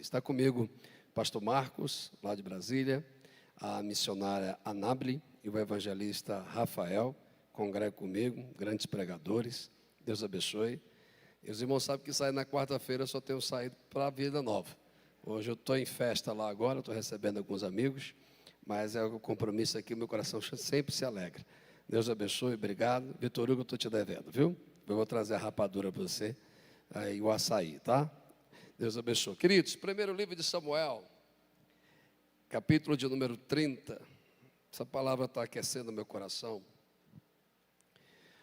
Está comigo o pastor Marcos, lá de Brasília, a missionária Anábile e o evangelista Rafael, congregam comigo, grandes pregadores. Deus abençoe. E os irmãos sabem que sair na quarta-feira, eu só tenho saído para a Vida Nova. Hoje eu estou em festa lá agora, estou recebendo alguns amigos, mas é o compromisso aqui, meu coração sempre se alegra. Deus abençoe, obrigado. Vitor Hugo, eu estou te devendo, viu? Eu vou trazer a rapadura para você e o açaí, tá? Deus abençoe. Queridos, primeiro livro de Samuel, capítulo de número 30. Essa palavra está aquecendo meu coração.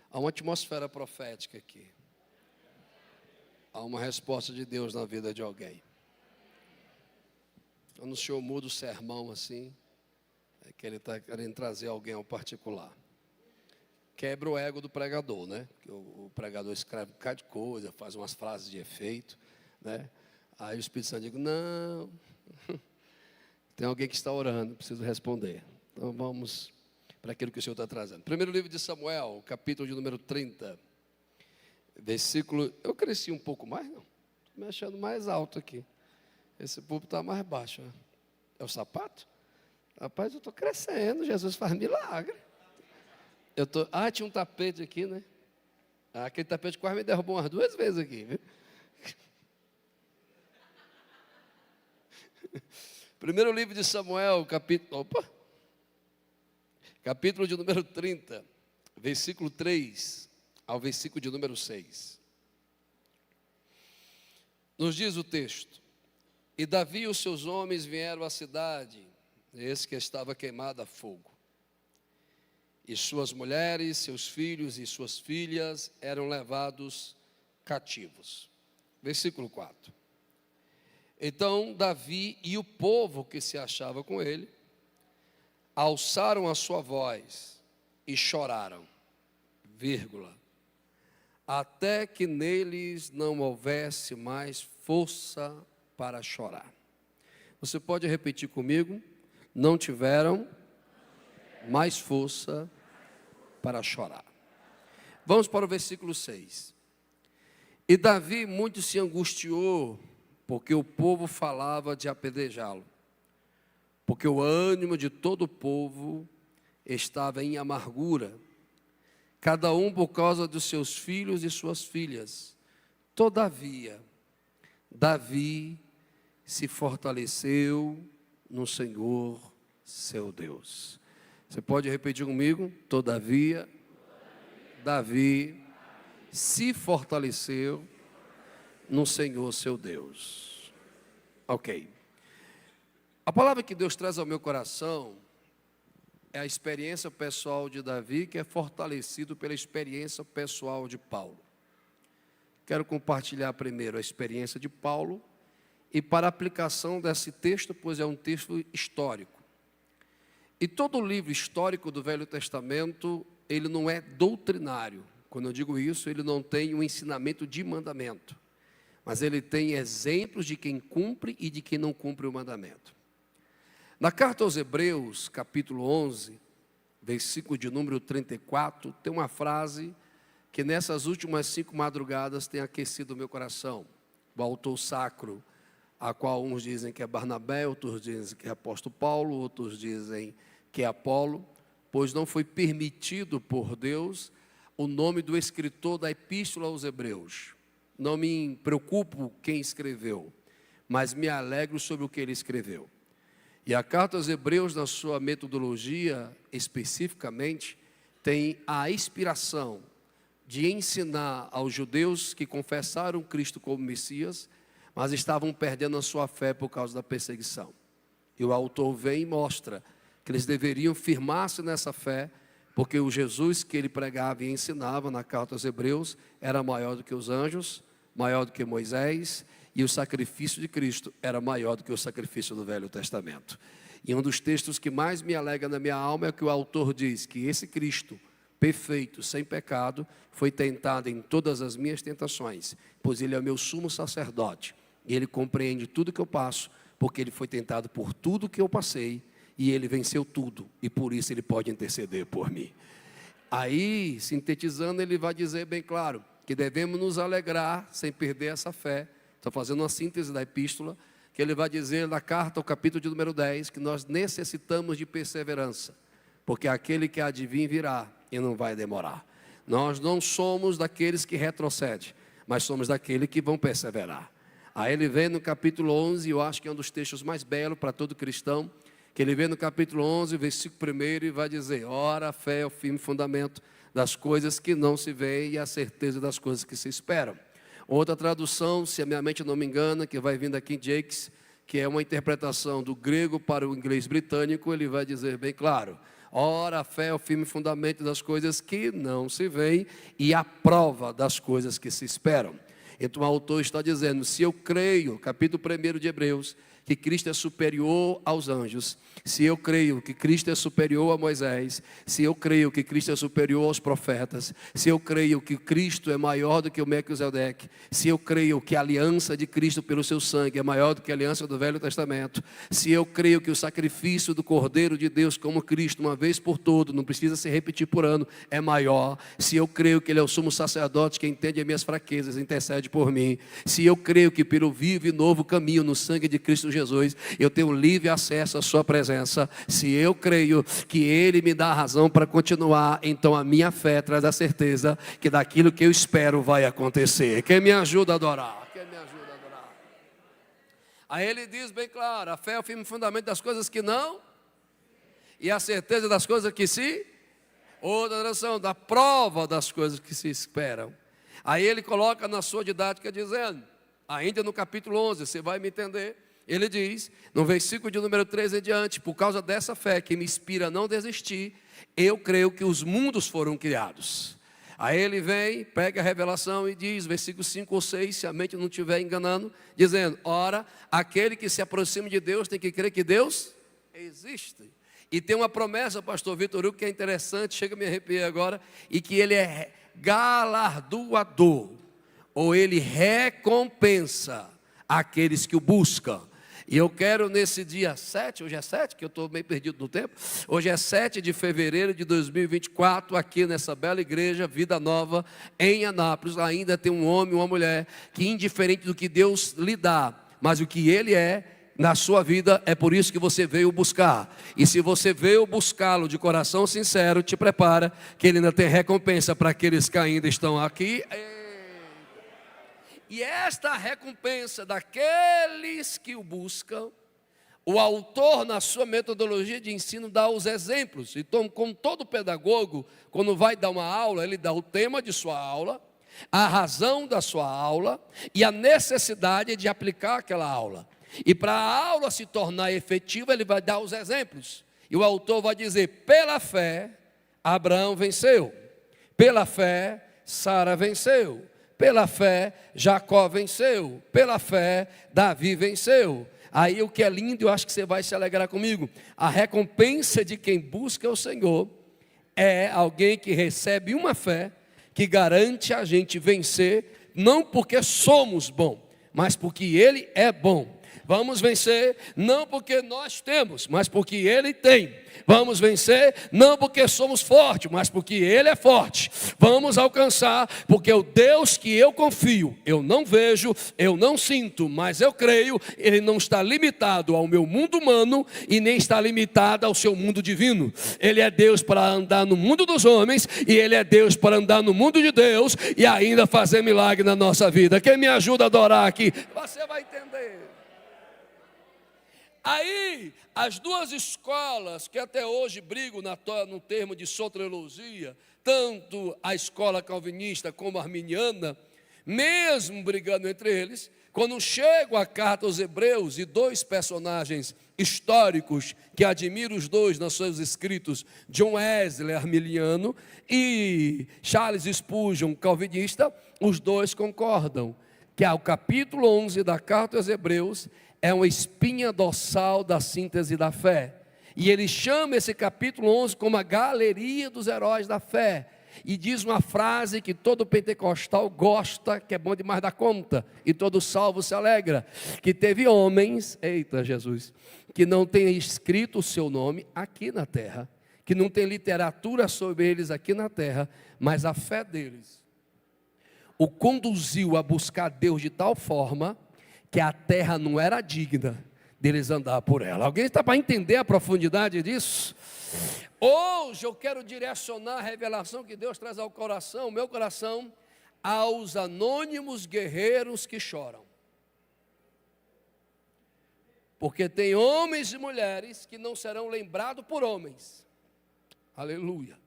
Há uma atmosfera profética aqui. Há uma resposta de Deus na vida de alguém. Quando o Senhor muda o sermão assim, é que Ele está querendo trazer alguém ao particular. Quebra o ego do pregador, né? Porque o pregador escreve um bocado de coisa, faz umas frases de efeito, né? Aí o Espírito Santo diz, não, tem alguém que está orando, preciso responder. Então vamos para aquilo que o Senhor está trazendo. Primeiro livro de Samuel, capítulo de número 30, versículo... Eu cresci um pouco mais, não? Estou me achando mais alto aqui. Esse púlpito está mais baixo, né? É o sapato? Rapaz, eu estou crescendo, Jesus faz milagre. Tinha um tapete aqui, né? Aquele tapete quase me derrubou umas 2 vezes aqui, viu? Primeiro livro de Samuel, capítulo de número 30, versículo 3 ao versículo de número 6. Nos diz o texto: E Davi e os seus homens vieram à cidade, esse que estava queimada a fogo. E suas mulheres, seus filhos e suas filhas eram levados cativos. Versículo 4. Então Davi e o povo que se achava com ele alçaram a sua voz e choraram, até que neles não houvesse mais força para chorar. Você pode repetir comigo? Não tiveram mais força para chorar. Vamos para o versículo 6. E Davi muito se angustiou, porque o povo falava de apedrejá-lo, porque o ânimo de todo o povo estava em amargura, cada um por causa dos seus filhos e suas filhas. Todavia, Davi se fortaleceu no Senhor, seu Deus. Você pode repetir comigo? Todavia, Davi se fortaleceu no Senhor, seu Deus. Ok. A palavra que Deus traz ao meu coração é a experiência pessoal de Davi, que é fortalecido pela experiência pessoal de Paulo. Quero compartilhar primeiro a experiência de Paulo e para a aplicação desse texto, pois é um texto histórico. E todo livro histórico do Velho Testamento, ele não é doutrinário. Quando eu digo isso, ele não tem um ensinamento de mandamento, mas ele tem exemplos de quem cumpre e de quem não cumpre o mandamento. Na carta aos Hebreus, capítulo 11, versículo de número 34, tem uma frase que nessas últimas 5 madrugadas tem aquecido o meu coração. O autor sacro, a qual uns dizem que é Barnabé, outros dizem que é apóstolo Paulo, outros dizem que é Apolo, pois não foi permitido por Deus o nome do escritor da epístola aos Hebreus. Não me preocupo quem escreveu, mas me alegro sobre o que ele escreveu. E a carta aos Hebreus, na sua metodologia especificamente, tem a inspiração de ensinar aos judeus que confessaram Cristo como Messias, mas estavam perdendo a sua fé por causa da perseguição. E o autor vem e mostra que eles deveriam firmar-se nessa fé, porque o Jesus que ele pregava e ensinava na carta aos Hebreus era maior do que os anjos, maior do que Moisés, e o sacrifício de Cristo era maior do que o sacrifício do Velho Testamento. E um dos textos que mais me alegra na minha alma é que o autor diz que esse Cristo, perfeito, sem pecado, foi tentado em todas as minhas tentações, pois ele é o meu sumo sacerdote, e ele compreende tudo que eu passo, porque ele foi tentado por tudo que eu passei, e ele venceu tudo, e por isso ele pode interceder por mim. Aí, sintetizando, ele vai dizer bem claro, que devemos nos alegrar, sem perder essa fé. Estou fazendo uma síntese da epístola, que ele vai dizer na carta, o capítulo de número 10, que nós necessitamos de perseverança, porque aquele que há de vir virá e não vai demorar. Nós não somos daqueles que retrocedem, mas somos daqueles que vão perseverar. Aí ele vem no capítulo 11, eu acho que é um dos textos mais belos para todo cristão, que ele vem no capítulo 11, versículo 1, e vai dizer: ora, a fé é o firme fundamento das coisas que não se veem e a certeza das coisas que se esperam. Outra tradução, se a minha mente não me engana, que vai vir da King James, que é uma interpretação do grego para o inglês britânico, ele vai dizer bem claro: ora, a fé é o firme fundamento das coisas que não se veem e a prova das coisas que se esperam. Então o autor está dizendo: se eu creio, capítulo 1 de Hebreus, que Cristo é superior aos anjos, se eu creio que Cristo é superior a Moisés, se eu creio que Cristo é superior aos profetas, se eu creio que Cristo é maior do que o Melquisedeque, se eu creio que a aliança de Cristo pelo seu sangue é maior do que a aliança do Velho Testamento, se eu creio que o sacrifício do Cordeiro de Deus como Cristo, uma vez por todo, não precisa se repetir por ano, é maior, se eu creio que Ele é o sumo sacerdote que entende as minhas fraquezas, intercede por mim, se eu creio que pelo vivo e novo caminho no sangue de Cristo Jesus, eu tenho livre acesso à sua presença, se eu creio que Ele me dá a razão para continuar, então a minha fé traz a certeza que daquilo que eu espero vai acontecer. Quem me ajuda a adorar? Quem me ajuda a adorar? Aí ele diz bem claro: a fé é o firme fundamento das coisas que não, e a certeza das coisas que se, outra oração, da prova das coisas que se esperam. Aí ele coloca na sua didática dizendo, ainda no capítulo 11, você vai me entender. Ele diz, no versículo de número 13 em diante: por causa dessa fé que me inspira a não desistir, eu creio que os mundos foram criados. Aí ele vem, pega a revelação e diz, versículo 5 ou 6, se a mente não estiver enganando, dizendo: ora, aquele que se aproxima de Deus tem que crer que Deus existe. E tem uma promessa, pastor Vitor Hugo, que é interessante, chega a me arrepiar agora, e que ele é galardoador, ou ele recompensa aqueles que o buscam. E eu quero nesse dia 7, hoje é 7, que eu estou meio perdido no tempo. Hoje é 7 de fevereiro de 2024, aqui nessa bela igreja, Vida Nova, em Anápolis, ainda tem um homem e uma mulher, que indiferente do que Deus lhe dá, mas o que Ele é na sua vida, é por isso que você veio buscar. E se você veio buscá-lo de coração sincero, te prepara, que Ele ainda tem recompensa para aqueles que ainda estão aqui. E esta recompensa daqueles que o buscam, o autor, na sua metodologia de ensino, dá os exemplos. Então, como todo pedagogo, quando vai dar uma aula, ele dá o tema de sua aula, a razão da sua aula e a necessidade de aplicar aquela aula. E para a aula se tornar efetiva, ele vai dar os exemplos. E o autor vai dizer: pela fé, Abraão venceu. Pela fé, Sara venceu. Pela fé, Jacó venceu. Pela fé, Davi venceu. Aí o que é lindo, eu acho que você vai se alegrar comigo. A recompensa de quem busca o Senhor é alguém que recebe uma fé que garante a gente vencer, não porque somos bons, mas porque Ele é bom. Vamos vencer não porque nós temos, mas porque Ele tem. Vamos vencer não porque somos fortes, mas porque Ele é forte. Vamos alcançar porque o Deus que eu confio, eu não vejo, eu não sinto, mas eu creio, Ele não está limitado ao meu mundo humano e nem está limitado ao seu mundo divino. Ele é Deus para andar no mundo dos homens e Ele é Deus para andar no mundo de Deus e ainda fazer milagre na nossa vida. Quem me ajuda a adorar aqui? Você vai entender. Aí, as duas escolas que até hoje brigam no termo de soteriologia, tanto a escola calvinista como a arminiana, mesmo brigando entre eles, quando chego à carta aos Hebreus e dois personagens históricos que admiro os dois nos seus escritos, John Wesley, arminiano, e Charles Spurgeon, calvinista, os dois concordam que o capítulo 11 da carta aos Hebreus é uma espinha dorsal da síntese da fé. E ele chama esse capítulo 11 como a galeria dos heróis da fé. E diz uma frase que todo pentecostal gosta, que é bom demais da conta, e todo salvo se alegra, que teve homens, eita Jesus, que não tem escrito o seu nome aqui na terra, que não tem literatura sobre eles aqui na terra, mas a fé deles o conduziu a buscar Deus de tal forma que a terra não era digna deles andar por ela. Alguém está para entender a profundidade disso? Hoje eu quero direcionar a revelação que Deus traz ao coração, meu coração, aos anônimos guerreiros que choram. Porque tem homens e mulheres que não serão lembrados por homens. Aleluia.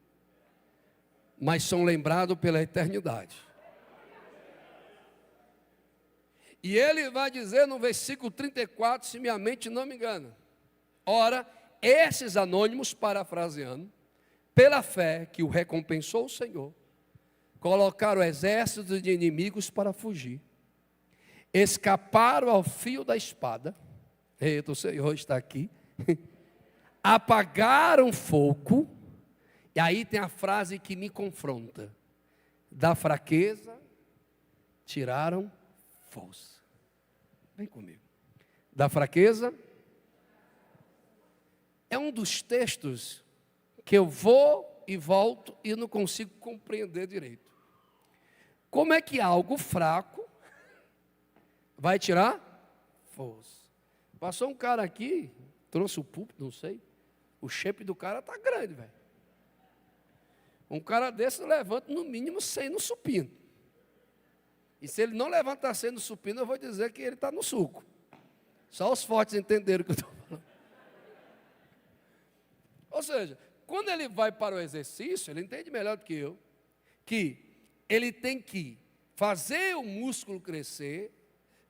Mas são lembrados pela eternidade. E ele vai dizer no versículo 34, se minha mente não me engana: ora, esses anônimos, parafraseando, pela fé que o recompensou o Senhor, colocaram exércitos de inimigos para fugir, escaparam ao fio da espada. Eita, o Senhor está aqui. Apagaram fogo. E aí tem a frase que me confronta: da fraqueza tiraram força. Vem comigo. Da fraqueza é um dos textos que eu vou e volto e não consigo compreender direito. Como é que algo fraco vai tirar força? Passou um cara aqui, trouxe o púlpito, não sei. O shape do cara está grande, velho. Um cara desse levanta no mínimo 100 no supino. E se ele não levantar 100 no supino, eu vou dizer que ele está no suco. Só os fortes entenderam o que eu estou falando. Ou seja, quando ele vai para o exercício, ele entende melhor do que eu, que ele tem que fazer o músculo crescer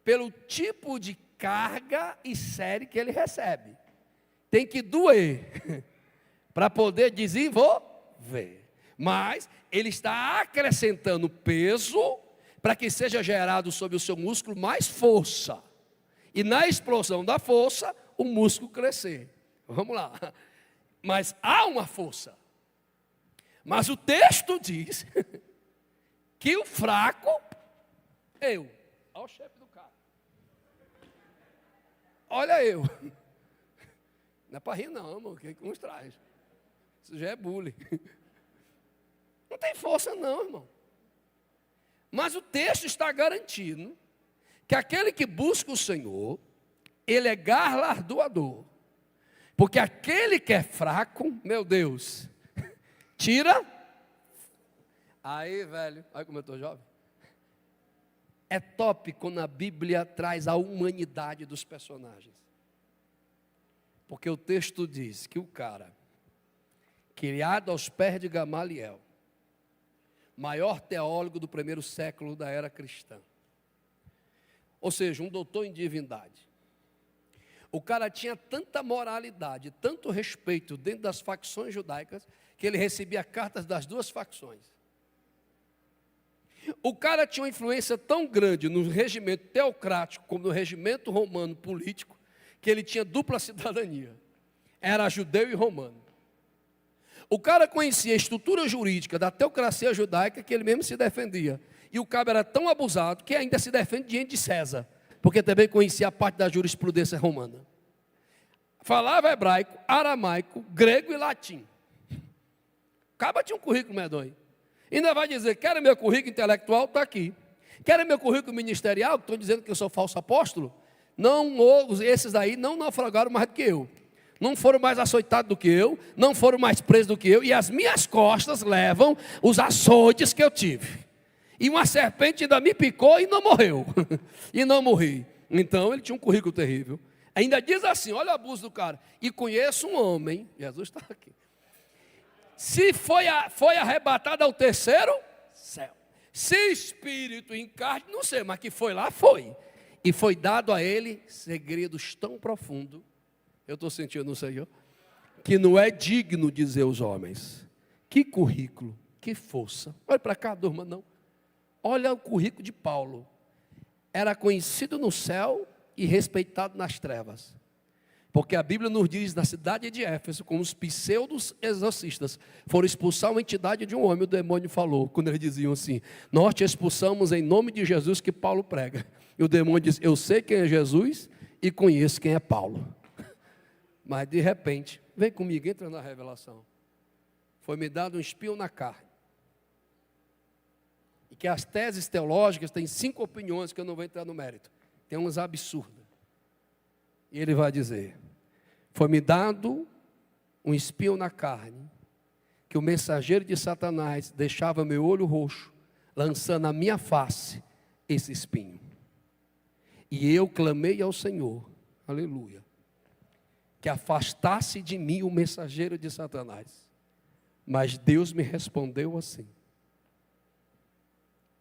pelo tipo de carga e série que ele recebe. Tem que doer para poder desenvolver. Mas ele está acrescentando peso para que seja gerado sobre o seu músculo mais força. E na explosão da força, o músculo crescer. Vamos lá. Mas há uma força. Mas o texto diz que o fraco, eu. Olha o chefe do cara. Olha eu. Não é para rir não, irmão. O que nos traz? Isso já é bullying. Não tem força não, irmão. Mas o texto está garantindo que aquele que busca o Senhor, ele é galardoador. Porque aquele que é fraco, meu Deus, tira. Aí, velho, olha como eu estou jovem. É top quando a Bíblia traz a humanidade dos personagens. Porque o texto diz que o cara, criado aos pés de Gamaliel, maior teólogo do primeiro século da era cristã, ou seja, um doutor em divindade, o cara tinha tanta moralidade, tanto respeito dentro das facções judaicas, que ele recebia cartas das duas facções. O cara tinha uma influência tão grande no regimento teocrático, como no regimento romano político, que ele tinha dupla cidadania. Era judeu e romano. O cara conhecia a estrutura jurídica da teocracia judaica, que ele mesmo se defendia. E o cara era tão abusado, que ainda se defende diante de César, porque também conhecia a parte da jurisprudência romana. Falava hebraico, aramaico, grego e latim. Acaba tinha um currículo medonho. Ainda vai dizer, quer meu currículo intelectual? Está aqui. Quer meu currículo ministerial? Estão dizendo que eu sou falso apóstolo? Não, esses aí não naufragaram mais do que eu. Não foram mais açoitados do que eu, não foram mais presos do que eu, e as minhas costas levam os açoites que eu tive. E uma serpente ainda me picou e não morreu. E não morri. Então ele tinha um currículo terrível. Ainda diz assim, olha o abuso do cara. E conheço um homem, Jesus está aqui. Se foi arrebatado ao terceiro céu. Se espírito em carne, não sei, mas que foi lá, foi. E foi dado a ele segredos tão profundos. Eu estou sentindo no Senhor. Que não é digno dizer os homens. Que currículo, que força. Olha para cá, durma não. Olha o currículo de Paulo. Era conhecido no céu e respeitado nas trevas. Porque a Bíblia nos diz, na cidade de Éfeso, como os pseudos exorcistas foram expulsar uma entidade de um homem, o demônio falou, quando eles diziam assim, nós te expulsamos em nome de Jesus que Paulo prega. E o demônio diz, eu sei quem é Jesus e conheço quem é Paulo. Mas de repente, vem comigo, entra na revelação. Foi me dado um espinho na carne. E que as teses teológicas têm 5 opiniões que eu não vou entrar no mérito. tem uns absurdos. E ele vai dizer: foi-me dado um espinho na carne, que o mensageiro de Satanás deixava meu olho roxo, lançando na minha face esse espinho. E eu clamei ao Senhor, aleluia, que afastasse de mim o mensageiro de Satanás. Mas Deus me respondeu assim: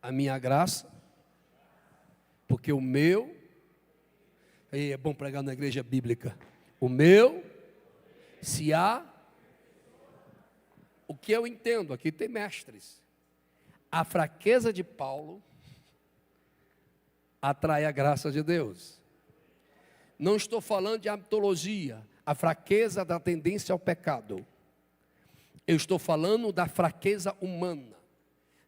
a minha graça, porque o meu, aí é bom pregar na igreja bíblica, o meu, se há, o que eu entendo, aqui tem mestres, a fraqueza de Paulo atrai a graça de Deus. Não estou falando de mitologia, a fraqueza da tendência ao pecado. Eu estou falando da fraqueza humana,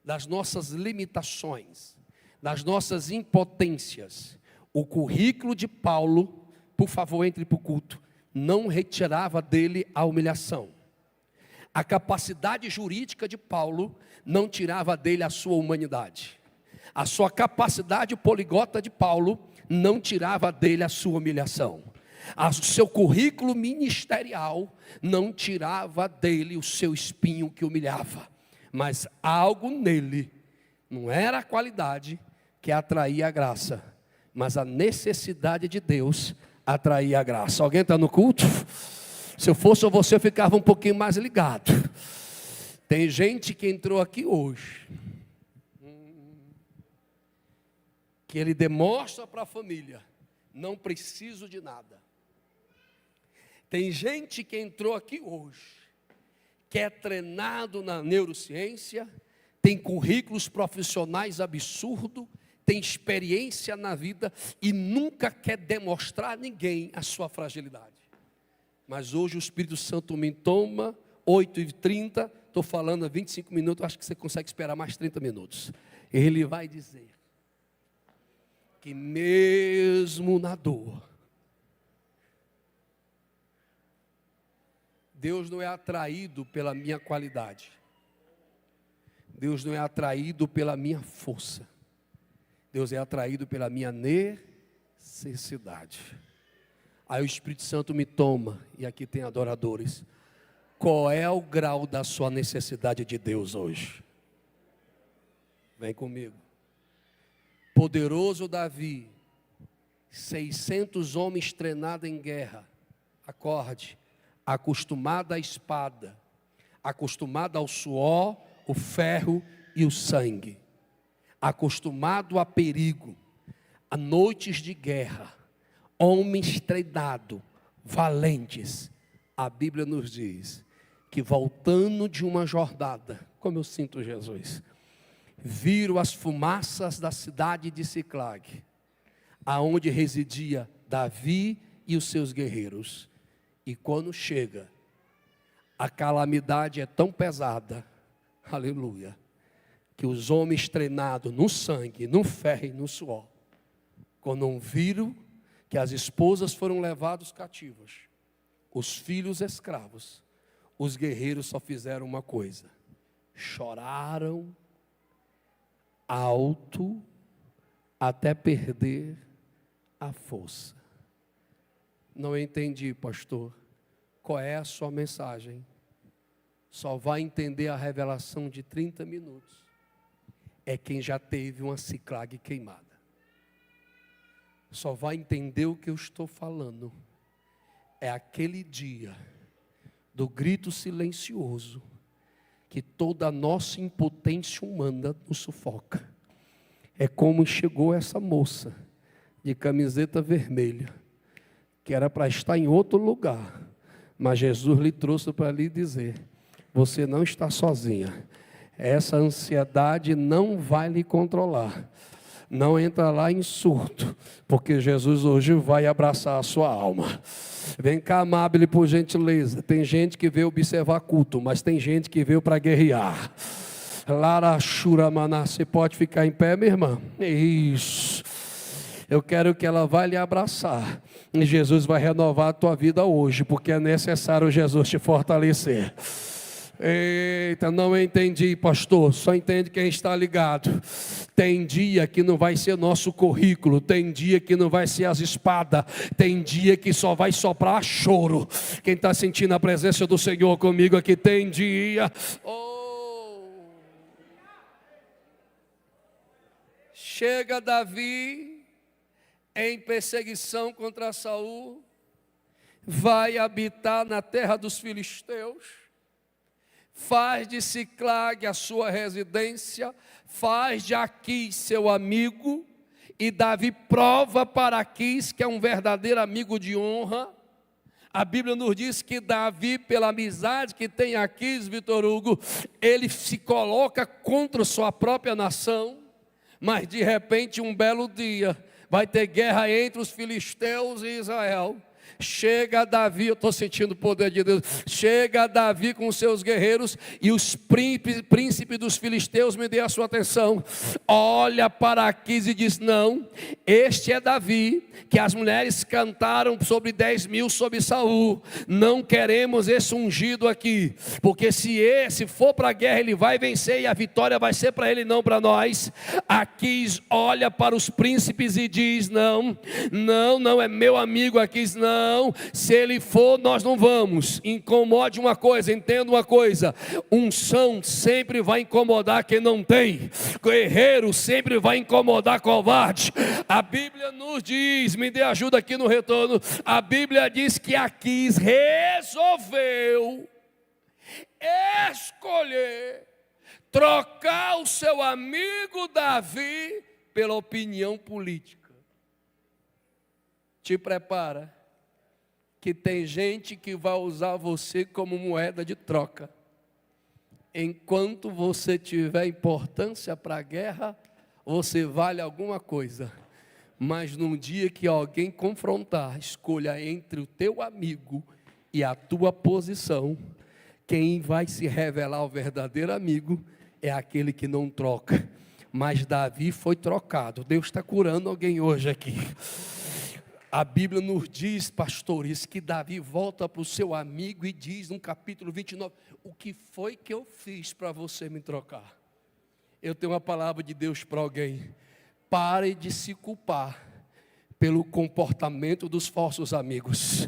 das nossas limitações, das nossas impotências. O currículo de Paulo, por favor, entre para o culto, não retirava dele a humilhação. A capacidade jurídica de Paulo não tirava dele a sua humanidade. A sua capacidade poliglota de Paulo não tirava dele a sua humilhação. O seu currículo ministerial não tirava dele o seu espinho que humilhava. Mas algo nele, não era a qualidade que atraía a graça, mas a necessidade de Deus atraía a graça. Alguém está no culto? Se eu fosse você, eu ficava um pouquinho mais ligado. Tem gente que entrou aqui hoje, que ele demonstra para a família: não preciso de nada. Tem gente que entrou aqui hoje, que é treinado na neurociência, tem currículos profissionais absurdos, tem experiência na vida e nunca quer demonstrar a ninguém a sua fragilidade. Mas hoje o Espírito Santo me toma, 8h30, estou falando há 25 minutos, acho que você consegue esperar mais 30 minutos. Ele vai dizer que mesmo na dor, Deus não é atraído pela minha qualidade. Deus não é atraído pela minha força. Deus é atraído pela minha necessidade. Aí o Espírito Santo me toma, e aqui tem adoradores. Qual é o grau da sua necessidade de Deus hoje? Vem comigo. Poderoso Davi, 600 homens treinados em guerra, acorde, acostumado à espada, acostumado ao suor, o ferro e o sangue, acostumado a perigo, a noites de guerra, homens treinados, valentes. A Bíblia nos diz que voltando de uma jornada, como eu sinto Jesus, viram as fumaças da cidade de Siclag, aonde residia Davi e os seus guerreiros. E quando chega, a calamidade é tão pesada, aleluia, que os homens treinados no sangue, no ferro e no suor, quando viram que as esposas foram levadas cativas, os filhos escravos, os guerreiros só fizeram uma coisa: choraram alto até perder a força. Não entendi, pastor. Qual é a sua mensagem? Só vai entender a revelação de 30 minutos. É quem já teve uma Siclag queimada. Só vai entender o que eu estou falando. É aquele dia do grito silencioso que toda a nossa impotência humana nos sufoca. É como chegou essa moça de camiseta vermelha, que era para estar em outro lugar, mas Jesus lhe trouxe para lhe dizer: você não está sozinha, essa ansiedade não vai lhe controlar, não entra lá em surto, porque Jesus hoje vai abraçar a sua alma. Vem cá, amável, por gentileza. Tem gente que veio observar culto, mas tem gente que veio para guerrear. Lara Shura Maná, você pode ficar em pé, minha irmã? Isso. Eu quero que ela vá lhe abraçar. E Jesus vai renovar a tua vida hoje, porque é necessário Jesus te fortalecer. Eita, não entendi, pastor. Só entende quem está ligado. Tem dia que não vai ser nosso currículo, tem dia que não vai ser as espadas, tem dia que só vai soprar choro. Quem está sentindo a presença do Senhor comigo aqui, tem dia. Chega Davi em perseguição contra Saul, vai habitar na terra dos filisteus, faz de Siclag a sua residência, faz de Aquis seu amigo, e Davi prova para Aquis que é um verdadeiro amigo de honra. A Bíblia nos diz que Davi, pela amizade que tem Aquis, Vitor Hugo, ele se coloca contra sua própria nação, mas de repente um belo dia vai ter guerra entre os filisteus e Israel. Chega Davi, eu estou sentindo o poder de Deus. Chega Davi com os seus guerreiros, e os príncipes dos filisteus, me dê a sua atenção, olha para Aquis e diz: não, este é Davi, que as mulheres cantaram sobre 10.000 sobre Saul. Não queremos esse ungido aqui, porque se esse for para a guerra, ele vai vencer, e a vitória vai ser para ele, não para nós. Aquis olha para os príncipes e diz: não é meu amigo. Aquis: não, se ele for, nós não vamos. Incomode uma coisa, entenda uma coisa: unção sempre vai incomodar quem não tem, guerreiro sempre vai incomodar covarde. A Bíblia nos diz, me dê ajuda aqui no retorno, a Bíblia diz que Aquis resolveu escolher trocar o seu amigo Davi pela opinião política. Te prepara, que tem gente que vai usar você como moeda de troca. Enquanto você tiver importância para a guerra, você vale alguma coisa. Mas num dia que alguém confrontar, escolha entre o teu amigo e a tua posição. Quem vai se revelar o verdadeiro amigo é aquele que não troca. Mas Davi foi trocado. Deus está curando alguém hoje aqui. A Bíblia nos diz, pastores, que Davi volta para o seu amigo e diz no capítulo 29, o que foi que eu fiz para você me trocar? Eu tenho uma palavra de Deus para alguém: pare de se culpar pelo comportamento dos falsos amigos.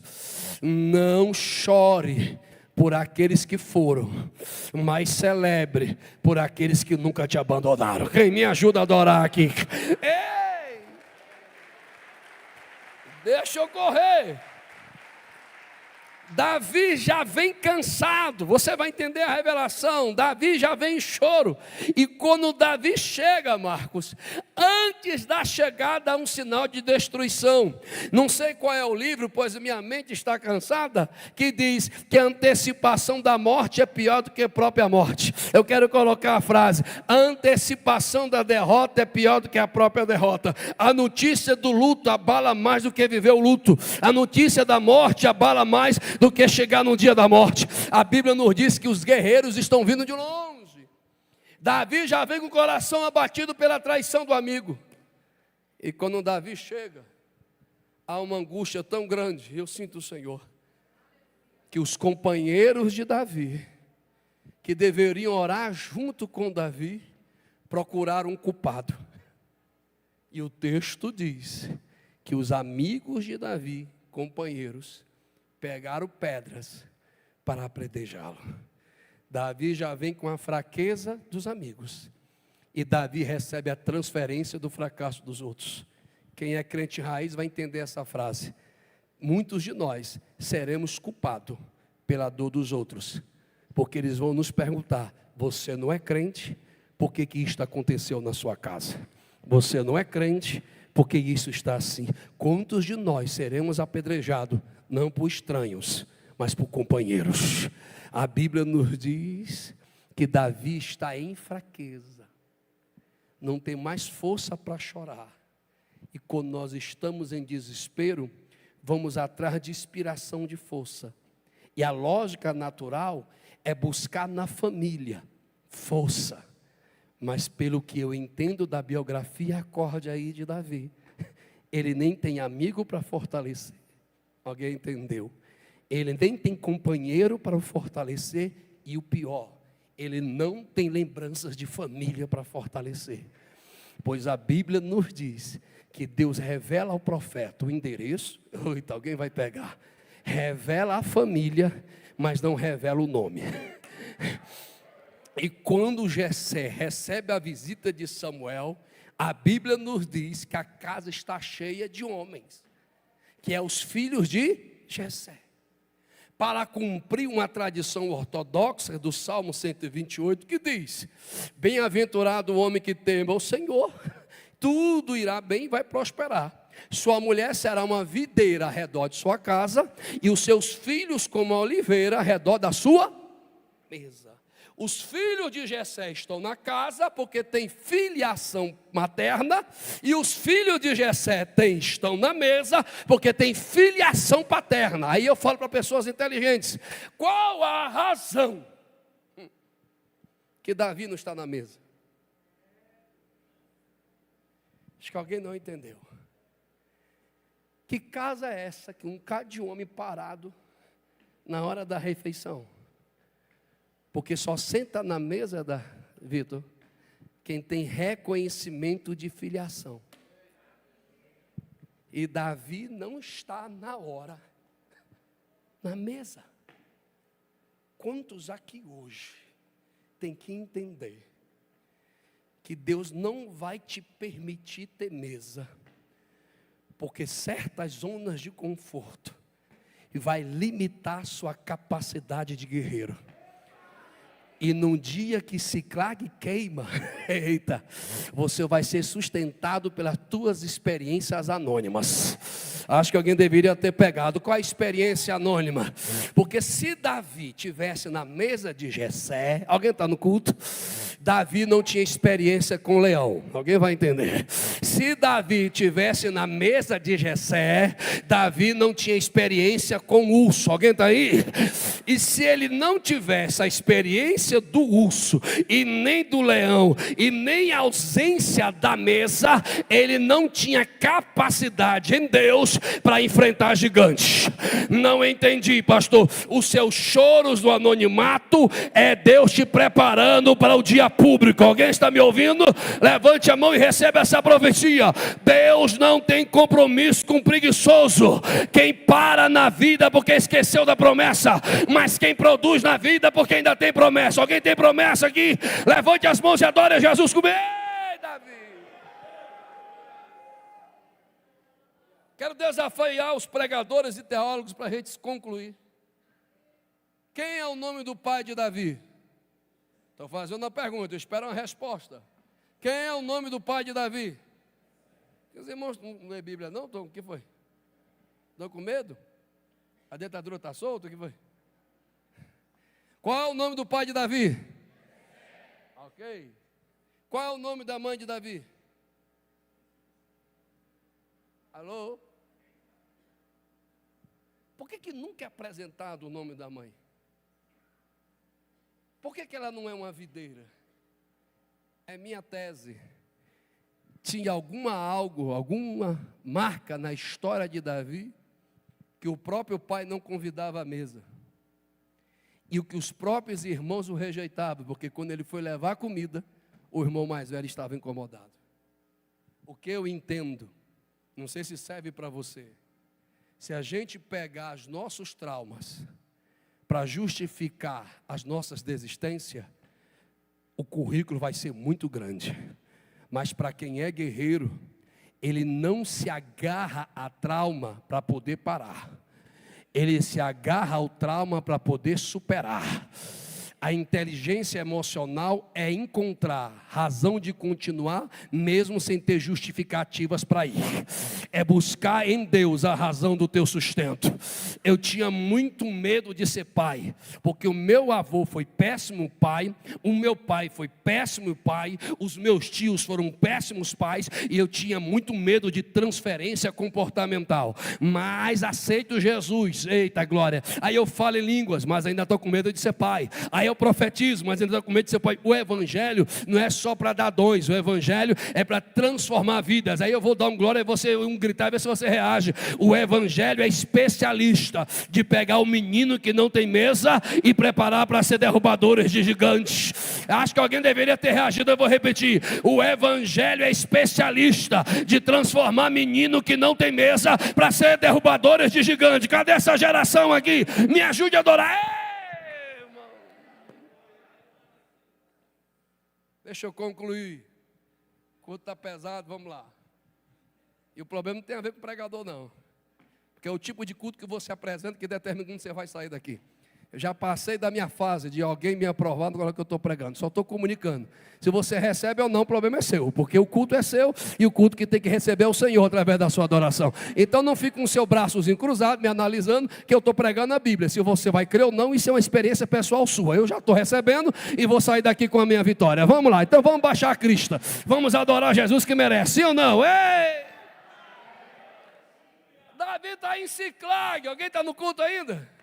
Não chore por aqueles que foram, mas celebre por aqueles que nunca te abandonaram. Quem me ajuda a adorar aqui? Deixa eu correr. Davi já vem cansado, você vai entender a revelação. Davi já vem em choro. E quando Davi chega, Marcos, antes da chegada há um sinal de destruição. Não sei qual é o livro, pois minha mente está cansada, que diz que a antecipação da morte é pior do que a própria morte. Eu quero colocar a frase: a antecipação da derrota é pior do que a própria derrota. A notícia do luto abala mais do que viver o luto. A notícia da morte abala mais do que chegar no dia da morte. A Bíblia nos diz que os guerreiros estão vindo de longe. Davi já vem com o coração abatido pela traição do amigo. E quando Davi chega, há uma angústia tão grande. Eu sinto o Senhor, que os companheiros de Davi, que deveriam orar junto com Davi, procuraram um culpado. E o texto diz que os amigos de Davi, companheiros, pegaram pedras para apedrejá-lo. Davi já vem com a fraqueza dos amigos, e Davi recebe a transferência do fracasso dos outros. Quem é crente raiz vai entender essa frase. Muitos de nós seremos culpados pela dor dos outros, porque eles vão nos perguntar: você não é crente? Por que isto aconteceu na sua casa? Você não é crente? Porque isso está assim. Quantos de nós seremos apedrejados, não por estranhos, mas por companheiros? A Bíblia nos diz que Davi está em fraqueza, não tem mais força para chorar. E quando nós estamos em desespero, vamos atrás de inspiração de força. E a lógica natural é buscar na família força. Mas pelo que eu entendo da biografia, acorde aí de Davi, ele nem tem amigo para fortalecer. Alguém entendeu? Ele nem tem companheiro para o fortalecer. E o pior, ele não tem lembranças de família para fortalecer. Pois a Bíblia nos diz que Deus revela ao profeta o endereço. Eita, alguém vai pegar. Revela a família, mas não revela o nome. E quando Jessé recebe a visita de Samuel, a Bíblia nos diz que a casa está cheia de homens, que é os filhos de Jessé. Para cumprir uma tradição ortodoxa do Salmo 128, que diz: bem-aventurado o homem que teme ao Senhor, tudo irá bem e vai prosperar. Sua mulher será uma videira ao redor de sua casa, e os seus filhos como a oliveira ao redor da sua mesa. Os filhos de Jessé estão na casa porque tem filiação materna, e os filhos de Jessé estão na mesa porque tem filiação paterna. Aí eu falo para pessoas inteligentes: qual a razão que Davi não está na mesa? Acho que alguém não entendeu. Que casa é essa que um bocado de homem parado na hora da refeição? Porque só senta na mesa Vitor, quem tem reconhecimento de filiação. E Davi não está na hora, na mesa. Quantos aqui hoje tem que entender que Deus não vai te permitir ter mesa, porque certas zonas de conforto vai limitar sua capacidade de guerreiro. E num dia que Siclag queima, eita, você vai ser sustentado pelas tuas experiências anônimas. Acho que alguém deveria ter pegado. Qual a experiência anônima? Porque se Davi tivesse na mesa de Jessé, alguém está no culto? Davi não tinha experiência com leão. Alguém vai entender. Se Davi tivesse na mesa de Jessé, Davi não tinha experiência com urso. Alguém está aí? E se ele não tivesse a experiência do urso, e nem do leão, e nem a ausência da mesa, ele não tinha capacidade em Deus para enfrentar gigantes. Não entendi, pastor. Os seus choros do anonimato é Deus te preparando para o dia público. Alguém está me ouvindo? Levante a mão e receba essa profecia. Deus não tem compromisso com preguiçoso. Quem para na vida porque esqueceu da promessa, mas quem produz na vida porque ainda tem promessa. Alguém tem promessa aqui? Levante as mãos e adore a Jesus comigo. Ei, Davi! Quero desafiar os pregadores e teólogos para a gente concluir. Quem é o nome do pai de Davi? Estou fazendo uma pergunta, eu espero uma resposta. Quem é o nome do pai de Davi? Os irmãos não lê Bíblia não? O que foi? Estão com medo? A dentadura está solta? O que foi? Qual é o nome do pai de Davi? Ok. Qual é o nome da mãe de Davi? Alô? Por que nunca é apresentado o nome da mãe? Por que ela não é uma videira? É minha tese. Tinha alguma marca na história de Davi que o próprio pai não convidava à mesa. E o que os próprios irmãos o rejeitavam, porque quando ele foi levar a comida, o irmão mais velho estava incomodado. O que eu entendo, não sei se serve para você, se a gente pegar os nossos traumas para justificar as nossas desistências, o currículo vai ser muito grande. Mas para quem é guerreiro, ele não se agarra a trauma para poder parar. Ele se agarra ao trauma para poder superar. A inteligência emocional é encontrar razão de continuar, mesmo sem ter justificativas para ir. É buscar em Deus a razão do teu sustento. Eu tinha muito medo de ser pai, porque o meu avô foi péssimo pai, o meu pai foi péssimo pai, os meus tios foram péssimos pais, e eu tinha muito medo de transferência comportamental. Mas aceito Jesus, eita glória. Aí eu falo em línguas, mas ainda estou com medo de ser pai. Aí eu profetizo, mas ainda estou com medo de ser pai. O evangelho não é só para dar dons, o evangelho é para transformar vidas. Aí eu vou dar um glória e você gritar e ver se você reage. O evangelho é especialista de pegar o menino que não tem mesa e preparar para ser derrubadores de gigantes. Acho que alguém deveria ter reagido, eu vou repetir. O evangelho é especialista de transformar menino que não tem mesa para ser derrubadores de gigante. Cadê essa geração aqui? Me ajude a adorar. Ei, irmão. Deixa eu concluir. O culto está pesado, vamos lá. E o problema não tem a ver com o pregador, não. Porque é o tipo de culto que você apresenta que determina como você vai sair daqui. Eu já passei da minha fase de alguém me aprovar agora que eu estou pregando. Só estou comunicando. Se você recebe ou não, o problema é seu. Porque o culto é seu e o culto que tem que receber é o Senhor através da sua adoração. Então não fique com o seu braçozinho cruzado, me analisando, que eu estou pregando a Bíblia. Se você vai crer ou não, isso é uma experiência pessoal sua. Eu já estou recebendo e vou sair daqui com a minha vitória. Vamos lá, então vamos baixar a crista. Vamos adorar Jesus que merece. Sim ou não? Ei! Davi está em Ciclag. Alguém está no culto ainda?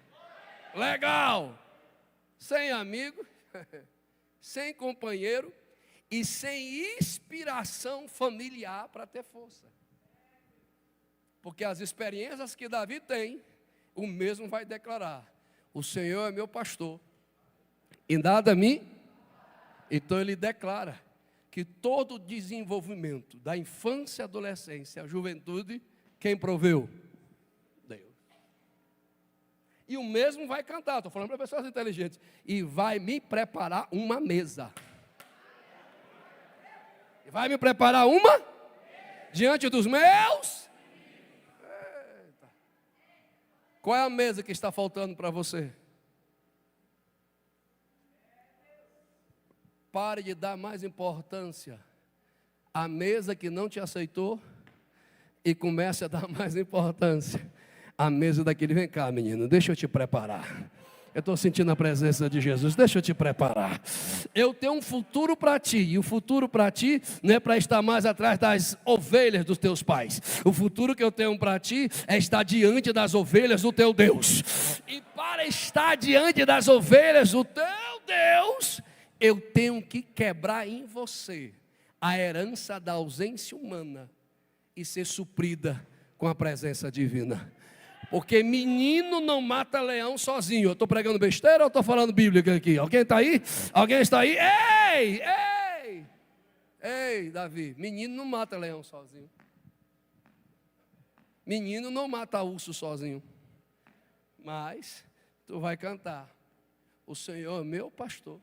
Legal. Sem amigo, sem companheiro e sem inspiração familiar para ter força. Porque as experiências que Davi tem, o mesmo vai declarar: o Senhor é meu pastor e nada me. Então ele declara que todo o desenvolvimento da infância, adolescência, a juventude, quem proveu? E o mesmo vai cantar, estou falando para pessoas inteligentes, e vai me preparar uma mesa. E vai me preparar uma? Diante dos meus? Eita. Qual é a mesa que está faltando para você? Pare de dar mais importância à mesa que não te aceitou e comece a dar mais importância a mesa daquele. Vem cá, menino, deixa eu te preparar. Eu estou sentindo a presença de Jesus, deixa eu te preparar. Eu tenho um futuro para ti, e o futuro para ti não é para estar mais atrás das ovelhas dos teus pais. O futuro que eu tenho para ti é estar diante das ovelhas do teu Deus. E para estar diante das ovelhas do teu Deus, eu tenho que quebrar em você a herança da ausência humana e ser suprida com a presença divina. Porque menino não mata leão sozinho. Eu estou pregando besteira ou estou falando bíblica aqui? Alguém está aí? Alguém está aí? Ei, ei, ei, Davi, menino não mata leão sozinho. Menino não mata urso sozinho. Mas tu vai cantar: o Senhor é meu pastor.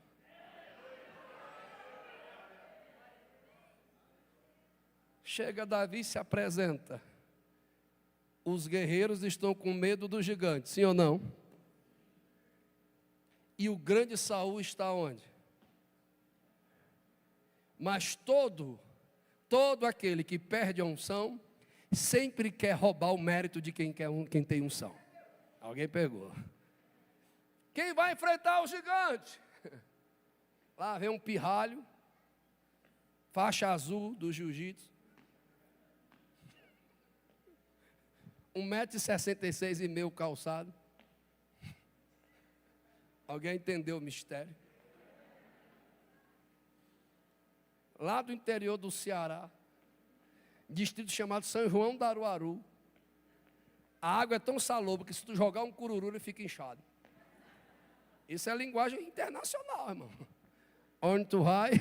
Chega Davi e se apresenta. Os guerreiros estão com medo do gigante, sim ou não? E o grande Saul está onde? Mas todo aquele que perde a unção, sempre quer roubar o mérito de quem tem unção. Alguém pegou? Quem vai enfrentar o gigante? Lá vem um pirralho, faixa azul do jiu-jitsu, 1,66 m e meio calçado. Alguém entendeu o mistério? Lá do interior do Ceará, distrito chamado São João do Aruaru, a água é tão salobra que se tu jogar um cururu ele fica inchado. Isso é linguagem internacional, irmão. Onde tu vai,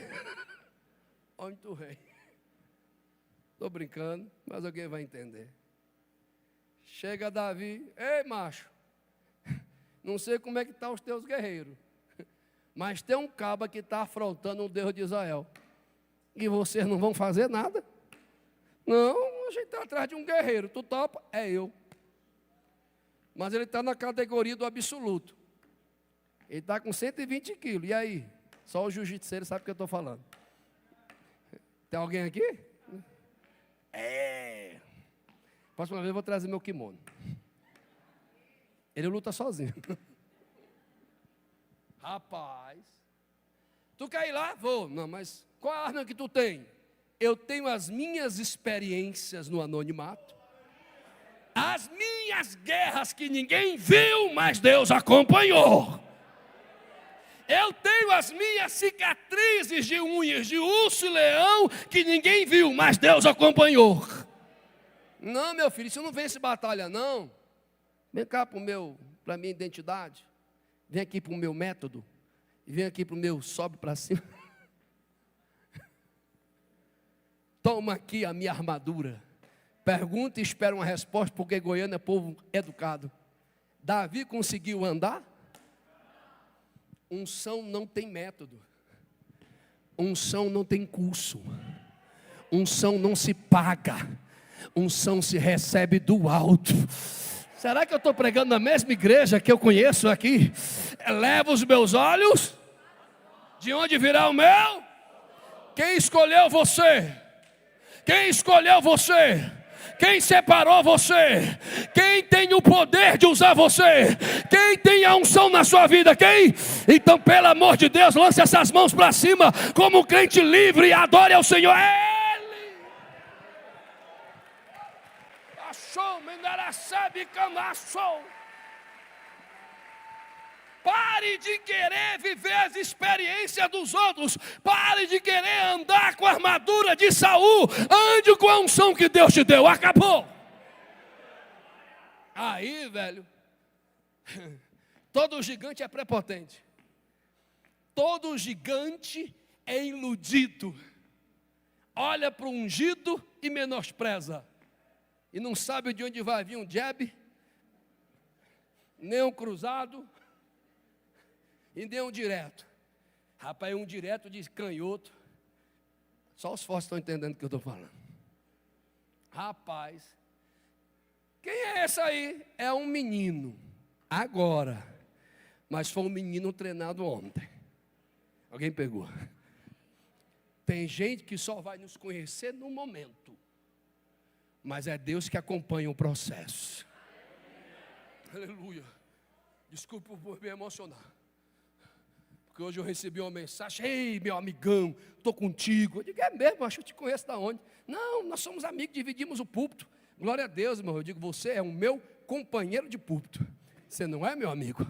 onde tu vem. Estou brincando, mas alguém vai entender. Chega Davi: ei macho, não sei como é que estão os teus guerreiros, mas tem um cabo que está afrontando o Deus de Israel, e vocês não vão fazer nada? Não, a gente está atrás de um guerreiro, tu topa? É eu. Mas ele está na categoria do absoluto, ele está com 120 quilos, e aí? Só o jiu-jitsu sabe o que eu estou falando. Tem alguém aqui? É. Próxima vez eu vou trazer meu kimono. Ele luta sozinho. Rapaz, tu quer ir lá? Vou. Não, mas qual a arma que tu tem? Eu tenho as minhas experiências no anonimato, as minhas guerras que ninguém viu, mas Deus acompanhou. Eu tenho as minhas cicatrizes de unhas de urso e leão que ninguém viu, mas Deus acompanhou. Não, meu filho, isso não vence batalha, não. Vem cá para a minha identidade. Vem aqui para o meu método. E vem aqui para o meu, sobe para cima. Toma aqui a minha armadura. Pergunta e espera uma resposta, porque Goiânia é povo educado. Davi conseguiu andar? Unção não tem método. Unção não tem curso. Unção não se paga. Unção se recebe do alto. Será que eu estou pregando na mesma igreja que eu conheço aqui? Eleva os meus olhos. De onde virá o meu? Quem escolheu você? Quem escolheu você? Quem separou você? Quem tem o poder de usar você? Quem tem a unção na sua vida? Quem? Então, pelo amor de Deus, lance essas mãos para cima como um crente livre e adore ao Senhor. Ele! Achou, sabe camaçou. Pare de querer viver as experiências dos outros. Pare de querer andar com a armadura de Saul. Ande com a unção que Deus te deu. Acabou. Aí, velho, todo gigante é prepotente. Todo gigante é iludido. Olha para o ungido e menospreza. E não sabe de onde vai vir um jab, nem um cruzado, e nem um direto. Rapaz, um direto de canhoto. Só os fortes estão entendendo o que eu estou falando. Rapaz, quem é esse aí? É um menino, agora. Mas foi um menino treinado ontem. Alguém pegou? Tem gente que só vai nos conhecer no momento. Mas é Deus que acompanha o processo. Aleluia. Desculpe por me emocionar. Porque hoje eu recebi uma mensagem. Ei, meu amigão, estou contigo. Eu digo, é mesmo, acho que eu te conheço da onde? Não, nós somos amigos, dividimos o púlpito. Glória a Deus, irmão. Eu digo, você é o meu companheiro de púlpito. Você não é meu amigo.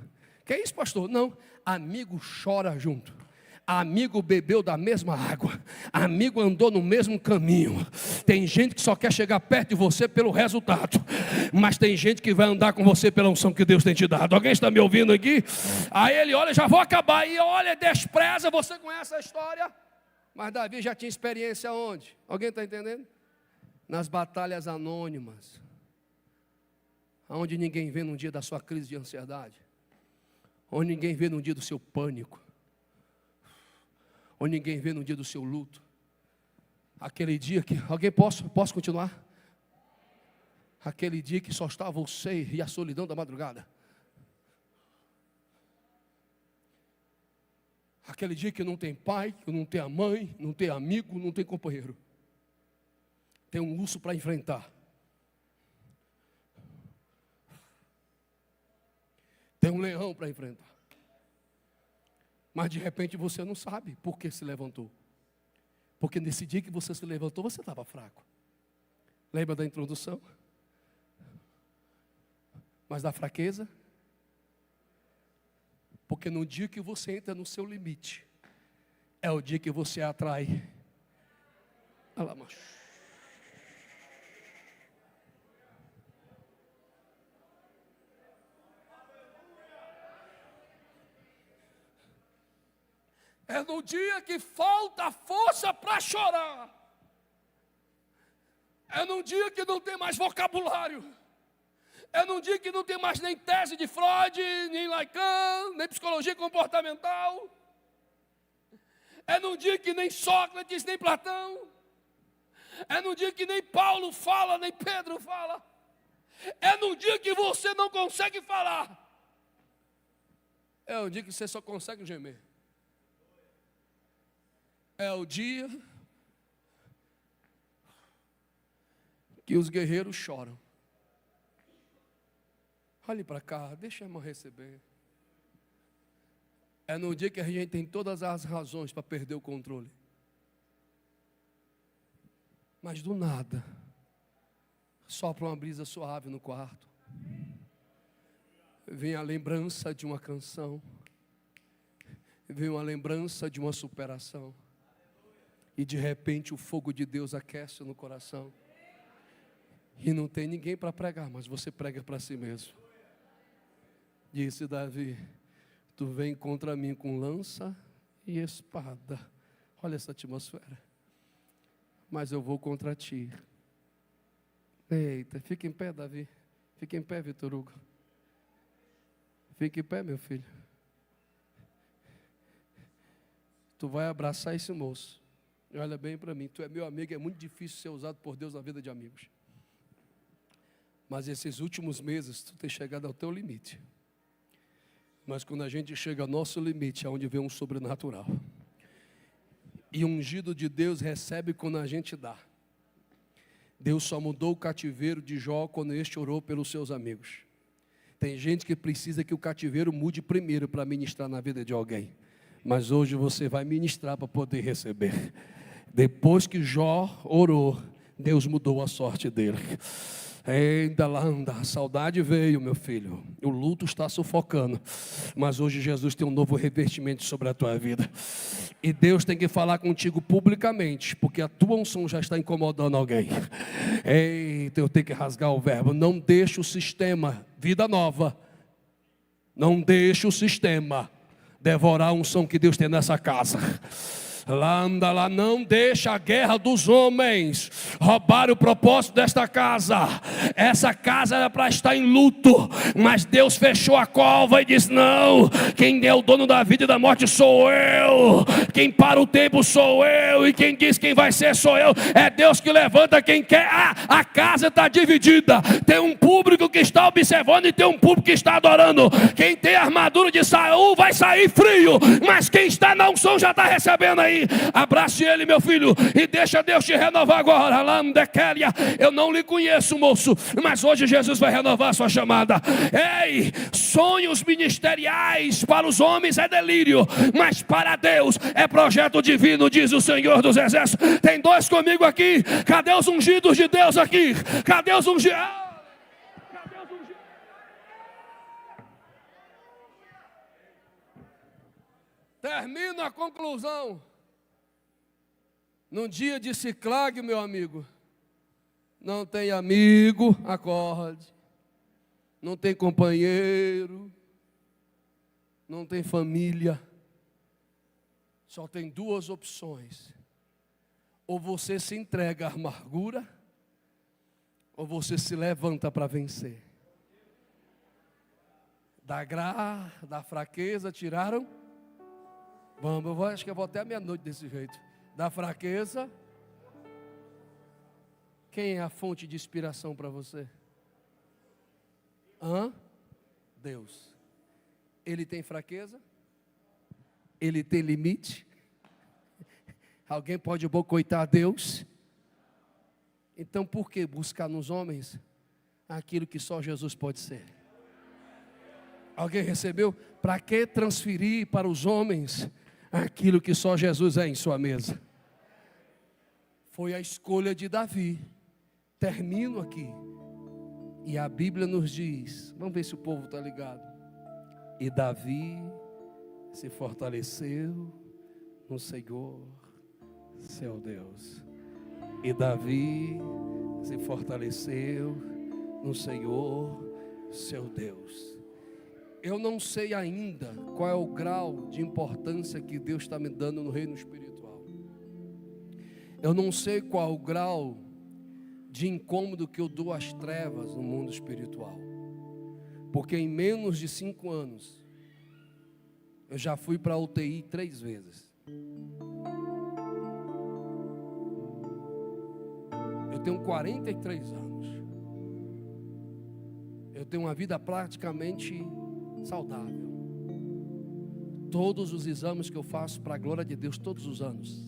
Que é isso, pastor? Não, amigo chora junto. Amigo bebeu da mesma água. Amigo andou no mesmo caminho. Tem gente que só quer chegar perto de você pelo resultado. Mas tem gente que vai andar com você pela unção que Deus tem te dado. Alguém está me ouvindo aqui? Aí ele olha, já vou acabar. E olha, despreza, você conhece a história. Mas Davi já tinha experiência onde? Alguém está entendendo? Nas batalhas anônimas. Onde ninguém vê num dia da sua crise de ansiedade. Onde ninguém vê num dia do seu pânico. Ou ninguém vê no dia do seu luto. Aquele dia que... Alguém posso continuar? Aquele dia que só está você e a solidão da madrugada. Aquele dia que não tem pai, que não tem a mãe, não tem amigo, não tem companheiro. Tem um urso para enfrentar. Tem um leão para enfrentar. Mas de repente você não sabe por que se levantou. Porque nesse dia que você se levantou, você estava fraco. Lembra da introdução? Mas da fraqueza? Porque no dia que você entra no seu limite, é o dia que você atrai. Olha lá, macho. É no dia que falta força para chorar. É num dia que não tem mais vocabulário. É num dia que não tem mais nem tese de Freud, nem Lacan, nem psicologia comportamental. É num dia que nem Sócrates, nem Platão. É num dia que nem Paulo fala, nem Pedro fala. É num dia que você não consegue falar. É um dia que você só consegue gemer. É o dia que os guerreiros choram. Olhe para cá, deixa a irmã receber. É no dia que a gente tem todas as razões para perder o controle. Mas do nada, sopra uma brisa suave no quarto. Vem a lembrança de uma canção. Vem uma lembrança de uma superação. E de repente o fogo de Deus aquece no coração. E não tem ninguém para pregar, mas você prega para si mesmo. Disse Davi: Tu vem contra mim com lança e espada. Olha essa atmosfera. Mas eu vou contra ti. Eita, fica em pé, Davi. Fica em pé, Vitor Hugo. Fica em pé, meu filho. Tu vai abraçar esse moço. E olha bem para mim, tu é meu amigo, é muito difícil ser usado por Deus na vida de amigos. Mas esses últimos meses, tu tem chegado ao teu limite. Mas quando a gente chega ao nosso limite, é onde vem um sobrenatural. E o ungido de Deus recebe quando a gente dá. Deus só mudou o cativeiro de Jó quando este orou pelos seus amigos. Tem gente que precisa que o cativeiro mude primeiro para ministrar na vida de alguém. Mas hoje você vai ministrar para poder receber. Depois que Jó orou, Deus mudou a sorte dele. Ainda lá anda, a saudade veio, meu filho. O luto está sufocando. Mas hoje Jesus tem um novo revestimento sobre a tua vida. E Deus tem que falar contigo publicamente, porque a tua unção já está incomodando alguém. Eita, eu tenho que rasgar o verbo. Não deixe o sistema, vida nova. Não deixe o sistema devorar a unção que Deus tem nessa casa. Lá anda lá, não deixa a guerra dos homens roubar o propósito desta casa. Essa casa era para estar em luto, mas Deus fechou a cova e disse: não, quem é o dono da vida e da morte sou eu, quem para o tempo sou eu, e quem diz quem vai ser sou eu. É Deus que levanta quem quer. A casa está dividida, tem um público que está observando e tem um público que está adorando. Quem tem a armadura de Saul vai sair frio, mas quem está na unção já está recebendo aí. Abrace ele, meu filho, e deixa Deus te renovar agora. Eu não lhe conheço, moço, mas hoje Jesus vai renovar a sua chamada. Ei, sonhos ministeriais para os homens é delírio, mas para Deus é projeto divino, diz o Senhor dos Exércitos. Tem dois comigo aqui. Cadê os ungidos de Deus aqui? Cadê os ungidos? Cadê os ungidos? Termino a conclusão. Num dia de Ciclag, meu amigo, não tem amigo, acorde. Não tem companheiro, não tem família. Só tem duas opções. Ou você se entrega à amargura, ou você se levanta para vencer. Da fraqueza tiraram. Vamos, acho que eu vou até a meia-noite desse jeito. Da fraqueza, quem é a fonte de inspiração para você? Deus. Ele tem fraqueza? Ele tem limite? Alguém pode boicotar Deus? Então por que buscar nos homens aquilo que só Jesus pode ser? Alguém recebeu? Para que transferir para os homens aquilo que só Jesus é em sua mesa? Foi a escolha de Davi. Termino aqui. E a Bíblia nos diz, vamos ver se o povo está ligado. E Davi se fortaleceu no Senhor, seu Deus. E Davi se fortaleceu no Senhor, seu Deus. Eu não sei ainda qual é o grau de importância que Deus está me dando no reino espiritual. Eu não sei qual o grau de incômodo que eu dou às trevas no mundo espiritual. Porque em menos de 5 anos, eu já fui para a UTI 3 vezes. Eu tenho 43 anos. Eu tenho uma vida praticamente saudável. Todos os exames que eu faço para a glória de Deus, todos os anos.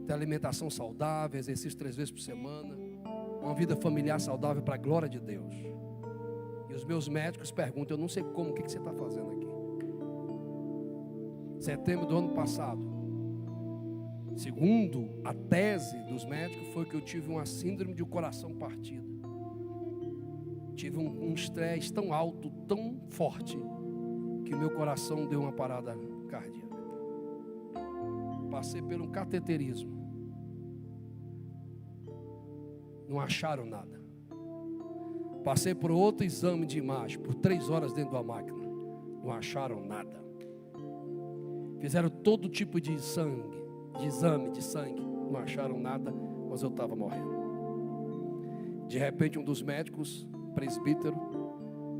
Ter alimentação saudável, exercício 3 vezes por semana, uma vida familiar saudável para a glória de Deus. E os meus médicos perguntam, eu não sei como, o que você está fazendo aqui? Setembro do ano passado, segundo a tese dos médicos, foi que eu tive uma síndrome de coração partido. Tive um estresse tão alto, tão forte, que meu coração deu uma parada cardíaca. Passei por um cateterismo. Não acharam nada. Passei por outro exame de imagem, por 3 horas dentro da máquina. Não acharam nada. Fizeram todo tipo de sangue, de exame de sangue. Não acharam nada, mas eu estava morrendo. De repente, um dos médicos, presbítero,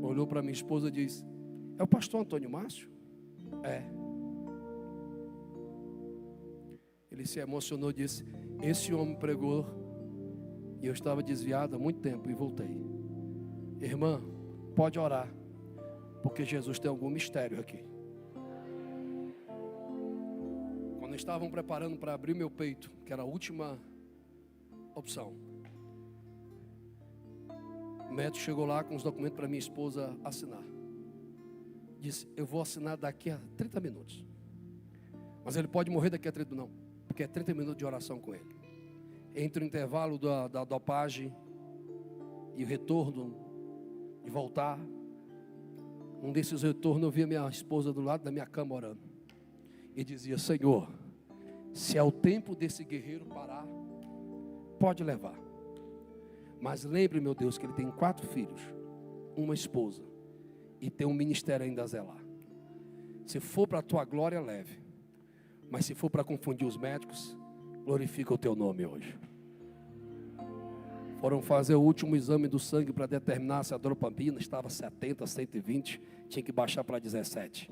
olhou para minha esposa e disse: é o pastor Antônio Márcio? É. Ele se emocionou e disse: esse homem pregou e eu estava desviado há muito tempo e voltei. Irmã, pode orar, porque Jesus tem algum mistério aqui. Quando estavam preparando para abrir meu peito, que era a última opção, o médico chegou lá com os documentos para minha esposa assinar. Disse: eu vou assinar daqui a 30 minutos. Mas ele pode morrer daqui a 30 minutos, não, porque é 30 minutos de oração com ele. Entre o intervalo da dopagem e o retorno de voltar, um desses retornos eu vi a minha esposa do lado da minha cama orando. E dizia: Senhor, se é o tempo desse guerreiro parar, pode levar. Mas lembre, meu Deus, que ele tem 4 filhos, uma esposa, e tem um ministério ainda a zelar. Se for para a tua glória, leve. Mas se for para confundir os médicos, glorifica o teu nome hoje. Foram fazer o último exame do sangue para determinar se a dopamina estava 70, 120, tinha que baixar para 17.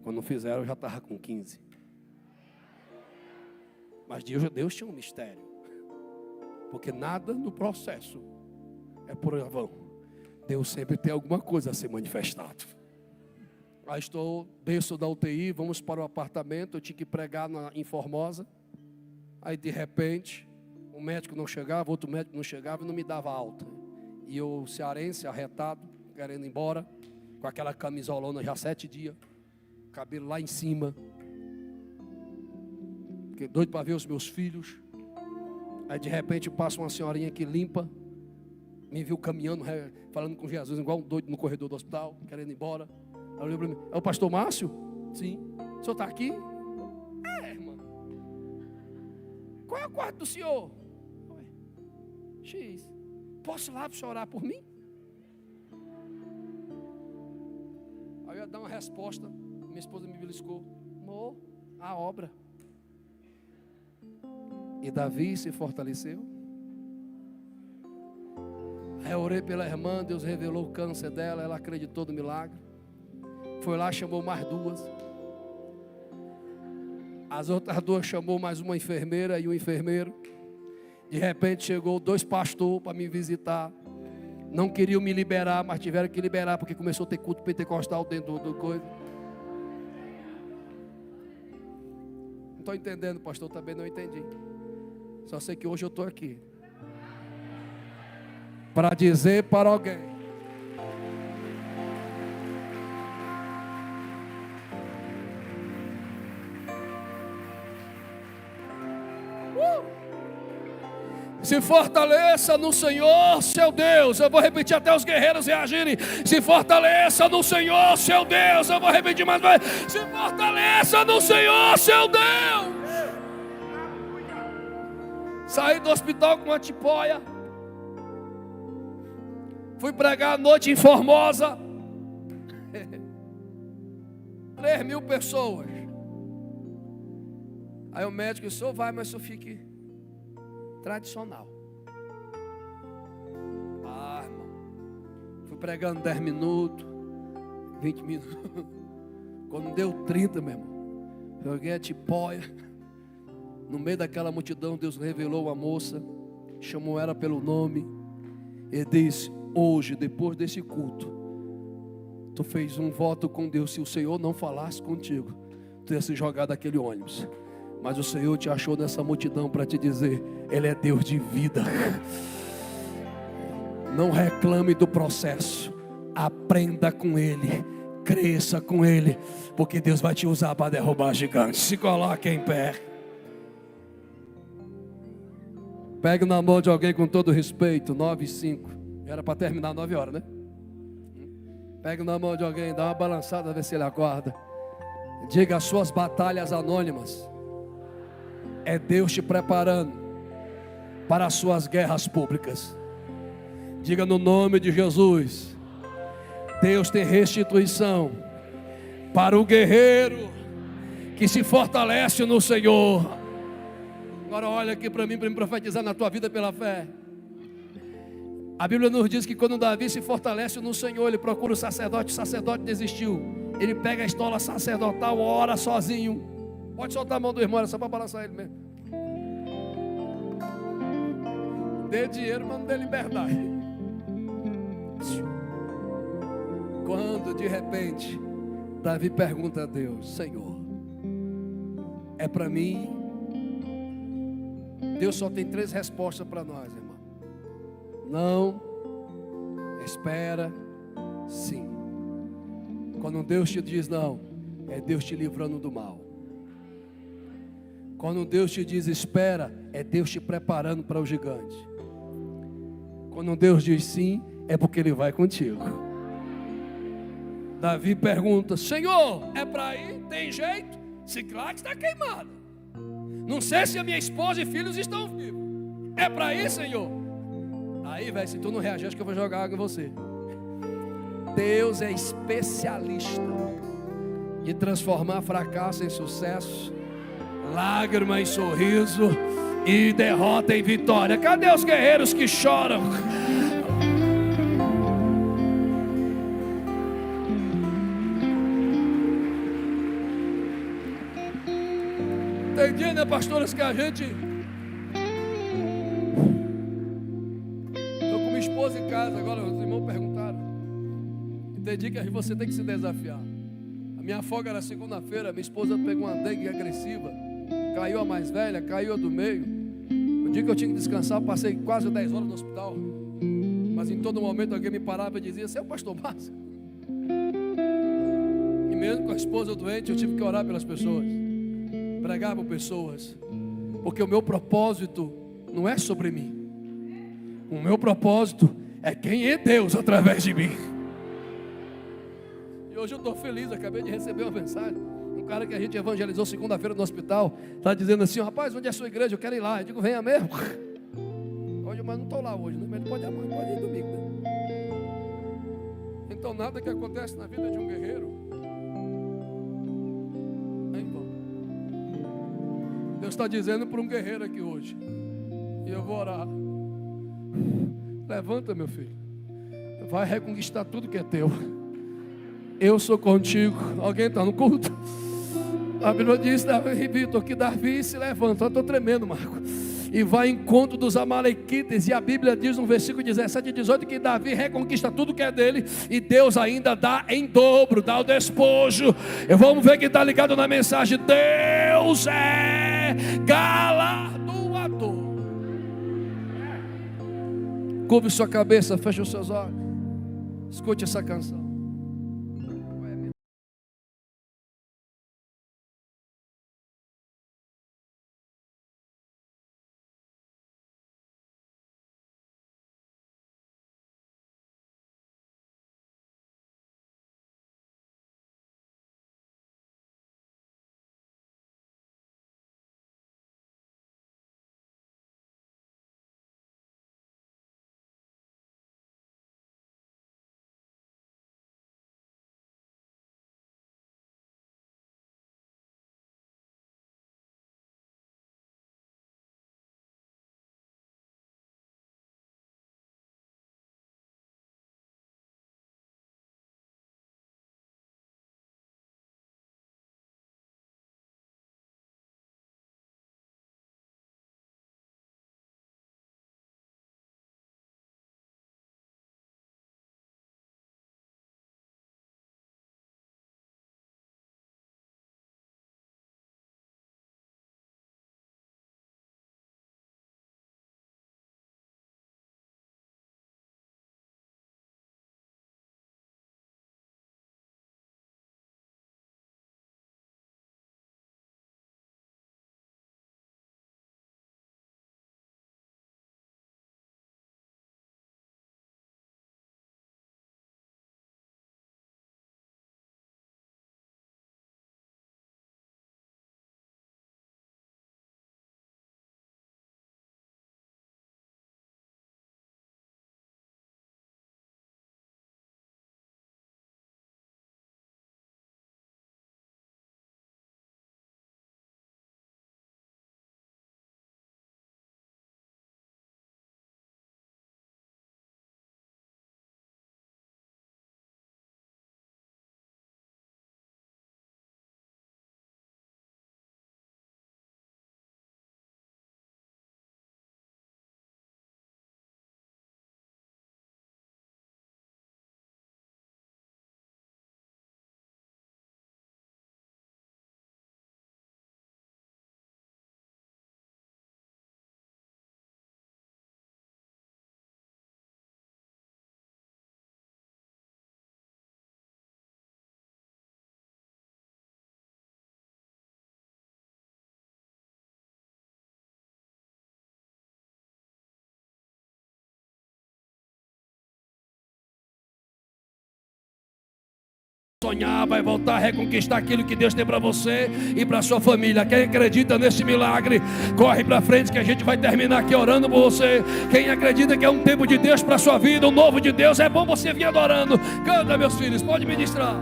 Quando fizeram, eu já estava com 15. Mas Deus tinha um mistério, porque nada no processo é por vão. Deus sempre tem alguma coisa a ser manifestado. Aí estou berço da UTI, vamos para o apartamento, eu tinha que pregar em Formosa. Aí de repente, um médico não chegava, outro médico não chegava e não me dava alta. E eu, cearense, arretado, querendo ir embora, com aquela camisolona já 7 dias, cabelo lá em cima, fiquei doido para ver os meus filhos. Aí de repente passa uma senhorinha que limpa, me viu caminhando, falando com Jesus, igual um doido no corredor do hospital, querendo ir embora. Aí eu olhei para mim: é o pastor Márcio? Sim. O senhor está aqui? É, irmã. Qual é o quarto do senhor? X. Posso ir lá para o senhor orar por mim? Aí eu ia dar uma resposta. Minha esposa me beliscou: amor, a obra. E Davi se fortaleceu. Aí eu orei pela irmã, Deus revelou o câncer dela, ela acreditou no milagre. Foi lá, chamou mais 2. As outras 2 chamou mais uma enfermeira e um enfermeiro. De repente chegou 2 pastores para me visitar. Não queriam me liberar, mas tiveram que liberar, porque começou a ter culto pentecostal dentro do coisa. Não estou entendendo, pastor, também não entendi. Só sei que hoje eu estou aqui para dizer para alguém: se fortaleça no Senhor, seu Deus. Eu vou repetir até os guerreiros reagirem. Se fortaleça no Senhor, seu Deus. Eu vou repetir mais uma vez. Se fortaleça no Senhor, seu Deus. Saí do hospital com uma tipóia. Fui pregar à noite em Formosa. 3.000 pessoas. Aí o médico disse: o senhor vai, mas o senhor fique tradicional. Ah, irmão. Fui pregando 10 minutos, 20 minutos. Quando deu 30, meu irmão, joguei a tipóia. No meio daquela multidão, Deus revelou uma moça, chamou ela pelo nome e disse: hoje, depois desse culto, tu fez um voto com Deus. Se o Senhor não falasse contigo, tu ia se jogar daquele ônibus. Mas o Senhor te achou nessa multidão para te dizer: Ele é Deus de vida. Não reclame do processo, aprenda com Ele, cresça com Ele, porque Deus vai te usar para derrubar gigantes. Se coloque em pé. Pegue na mão de alguém com todo respeito. 9:05. Era para terminar 9 horas, né? Pegue na mão de alguém, dá uma balançada, vê se ele acorda. Diga: as suas batalhas anônimas é Deus te preparando para as suas guerras públicas. Diga no nome de Jesus. Deus tem restituição para o guerreiro que se fortalece no Senhor. Agora olha aqui para mim profetizar na tua vida pela fé. A Bíblia nos diz que quando Davi se fortalece no Senhor, ele procura o sacerdote desistiu. Ele pega a estola sacerdotal, ora sozinho. Pode soltar a mão do irmão, era só para balançar ele mesmo. Dê dinheiro, mas não dê liberdade. Quando de repente Davi pergunta a Deus: Senhor, é para mim? Deus só tem 3 respostas para nós, irmão. Não, espera, sim. Quando Deus te diz não, é Deus te livrando do mal. Quando Deus te diz espera, é Deus te preparando para o gigante. Quando Deus diz sim, é porque Ele vai contigo. Davi pergunta: Senhor, é para ir? Tem jeito? Ciclate está queimado. Não sei se a minha esposa e filhos estão vivos. É para ir, Senhor? Aí, velho, se tu não reagir, acho que eu vou jogar água em você. Deus é especialista de transformar fracasso em sucesso, lágrima em sorriso e derrota em vitória. Cadê os guerreiros que choram? Tem dia, né, pastores, que a gente... Estou com minha esposa em casa agora, os irmãos perguntaram. Entendi que você tem que se desafiar. A minha folga era segunda-feira, minha esposa pegou uma dengue agressiva. Caiu a mais velha, caiu a do meio. No dia que eu tinha que descansar, eu passei quase 10 horas no hospital. Mas em todo momento alguém me parava e dizia: você é o pastor Márcio? E mesmo com a esposa doente, eu tive que orar pelas pessoas, pregar por pessoas, porque o meu propósito não é sobre mim. O meu propósito é quem é Deus através de mim. E hoje eu estou feliz, acabei de receber uma mensagem. Um cara que a gente evangelizou segunda-feira no hospital está dizendo assim: rapaz, onde é a sua igreja? Eu quero ir lá. Eu digo: venha mesmo. Hoje, mas não estou lá hoje, né? Mas ele pode ir domingo, né? Então nada que acontece na vida de um guerreiro, Deus está dizendo para um guerreiro aqui hoje, e eu vou orar: levanta, meu filho, vai reconquistar tudo que é teu. Eu sou contigo. Alguém está no culto? A Bíblia diz, Vitor, que Davi se levanta. Eu estou tremendo, Marco. E vai em encontro dos amalequitas. E a Bíblia diz no versículo 17 e 18 que Davi reconquista tudo que é dele. E Deus ainda dá em dobro, dá o despojo. Vamos ver quem está ligado na mensagem. Deus é galardoador. Curve sua cabeça, feche os seus olhos. Escute essa canção. sonhar, vai voltar a reconquistar aquilo que Deus tem para você e para sua família. Quem acredita nesse milagre, corre para frente que a gente vai terminar aqui orando por você. Quem acredita que é um tempo de Deus para sua vida, um novo de Deus, é bom você vir adorando. Canta, meus filhos, pode ministrar.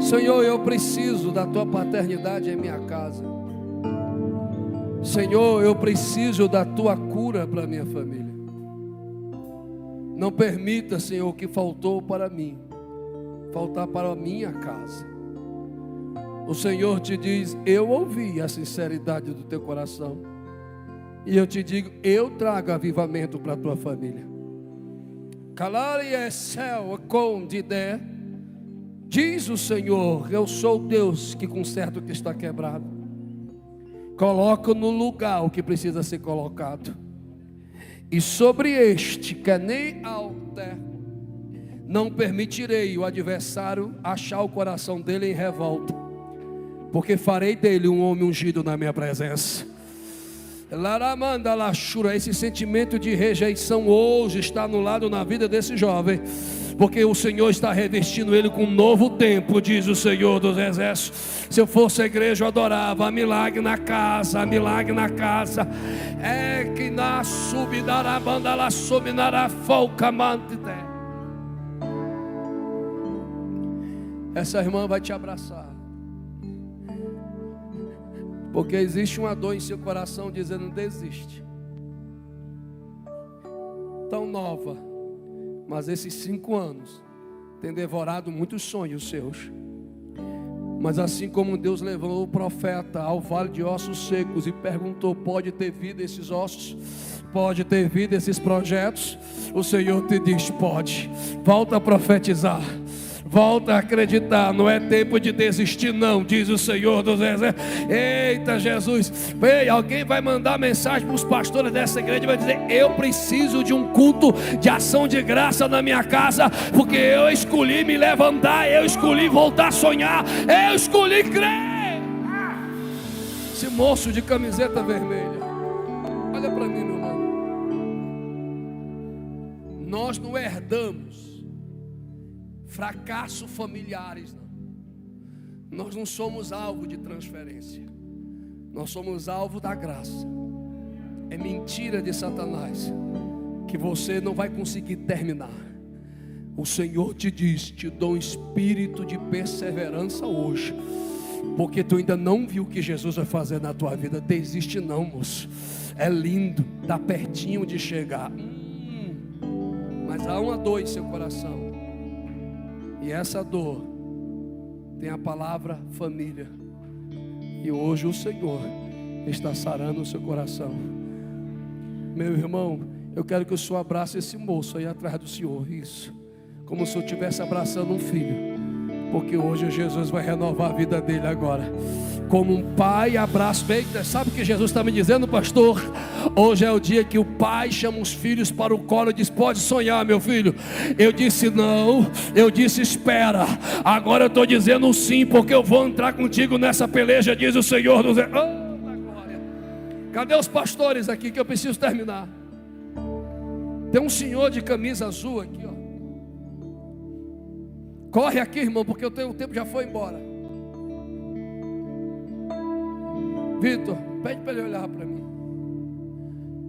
Senhor, eu preciso da tua paternidade em minha casa. Senhor, eu preciso da tua cura para minha família. Não permita, Senhor, o que faltou para mim faltar para a minha casa. O Senhor te diz: eu ouvi a sinceridade do teu coração, e eu te digo: eu trago avivamento para a tua família. Calare é céu com de der. Diz o Senhor: eu sou Deus que conserta o que está quebrado. Coloco no lugar o que precisa ser colocado. E sobre este que nem alter, não permitirei o adversário achar o coração dele em revolta, porque farei dele um homem ungido na minha presença. Laramanda Lachura, esse sentimento de rejeição hoje está anulado na vida desse jovem, porque o Senhor está revestindo ele com um novo tempo, diz o Senhor dos Exércitos. Se eu fosse a igreja, eu adorava. Milagre na casa, milagre na casa. É que na subirá banda lá subirá folca mante. Essa irmã vai te abraçar, porque existe uma dor em seu coração dizendo: desiste. Tão nova, mas esses 5 anos tem devorado muitos sonhos seus. Mas assim como Deus levou o profeta ao vale de ossos secos e perguntou: pode ter vida esses ossos? Pode ter vida esses projetos? O Senhor te diz: pode. Volta a profetizar, volta a acreditar. Não é tempo de desistir não, diz o Senhor dos Exércitos. Eita Jesus, ei, alguém vai mandar mensagem para os pastores dessa igreja e vai dizer: eu preciso de um culto de ação de graça na minha casa, porque eu escolhi me levantar, eu escolhi voltar a sonhar, eu escolhi crer. Esse moço de camiseta vermelha, olha para mim, meu irmão. Nós não herdamos fracasso familiares, não. Nós não somos alvo de transferência, nós somos alvo da graça. É mentira de Satanás que você não vai conseguir terminar. O Senhor te diz: te dou um espírito de perseverança hoje, porque tu ainda não viu o que Jesus vai fazer na tua vida. Desiste não, moço. É lindo, está pertinho de chegar. Mas há uma dor em seu coração, e essa dor tem a palavra família. E hoje o Senhor está sarando o seu coração. Meu irmão, eu quero que o senhor abrace esse moço aí atrás do senhor. Isso, como se eu estivesse abraçando um filho, porque hoje Jesus vai renovar a vida dele agora. Como um pai abraça. Eita, sabe o que Jesus está me dizendo, pastor? Hoje é o dia que o pai chama os filhos para o colo e diz: pode sonhar, meu filho. Eu disse não, eu disse espera. Agora eu estou dizendo sim, porque eu vou entrar contigo nessa peleja, diz o Senhor dos Exércitos. Oh, da glória. Cadê os pastores aqui, que eu preciso terminar? Tem um senhor de camisa azul aqui, ó. Corre aqui, irmão, porque o tempo já foi embora. Vitor, pede para ele olhar para mim.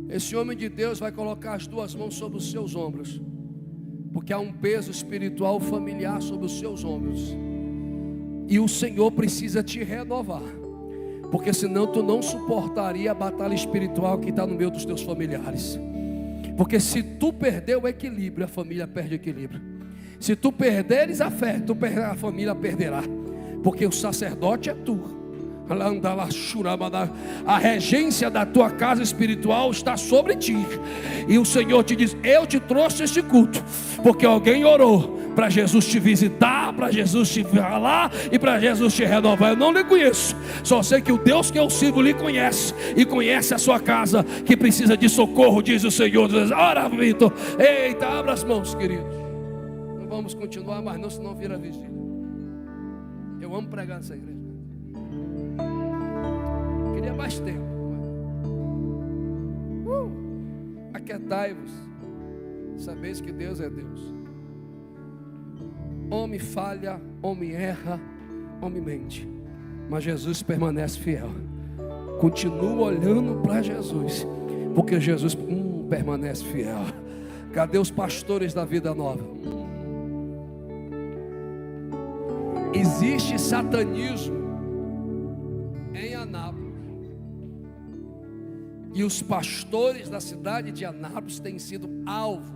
Esse homem de Deus vai colocar as 2 mãos sobre os seus ombros, porque há um peso espiritual familiar sobre os seus ombros. E o Senhor precisa te renovar, porque senão tu não suportaria a batalha espiritual que está no meio dos teus familiares. Porque se tu perder o equilíbrio, a família perde o equilíbrio. Se tu perderes a fé, a família perderá. Porque o sacerdote é tu. A regência da tua casa espiritual está sobre ti. E o Senhor te diz: eu te trouxe este culto porque alguém orou para Jesus te visitar, para Jesus te falar e para Jesus te renovar. Eu não lhe conheço, só sei que o Deus que eu sirvo lhe conhece e conhece a sua casa que precisa de socorro, diz o Senhor. Ora, Vitor, eita, abra as mãos, queridos. Não vamos continuar mais não, senão vira vigília. Eu amo pregar nessa igreja. Queria mais tempo. Aquietai-vos, sabeis que Deus é Deus. Homem falha, homem erra, homem mente, mas Jesus permanece fiel. Continua olhando para Jesus, porque Jesus permanece fiel. Cadê os pastores da Vida Nova? Existe satanismo em Anápolis, e os pastores da cidade de Anápolis têm sido alvo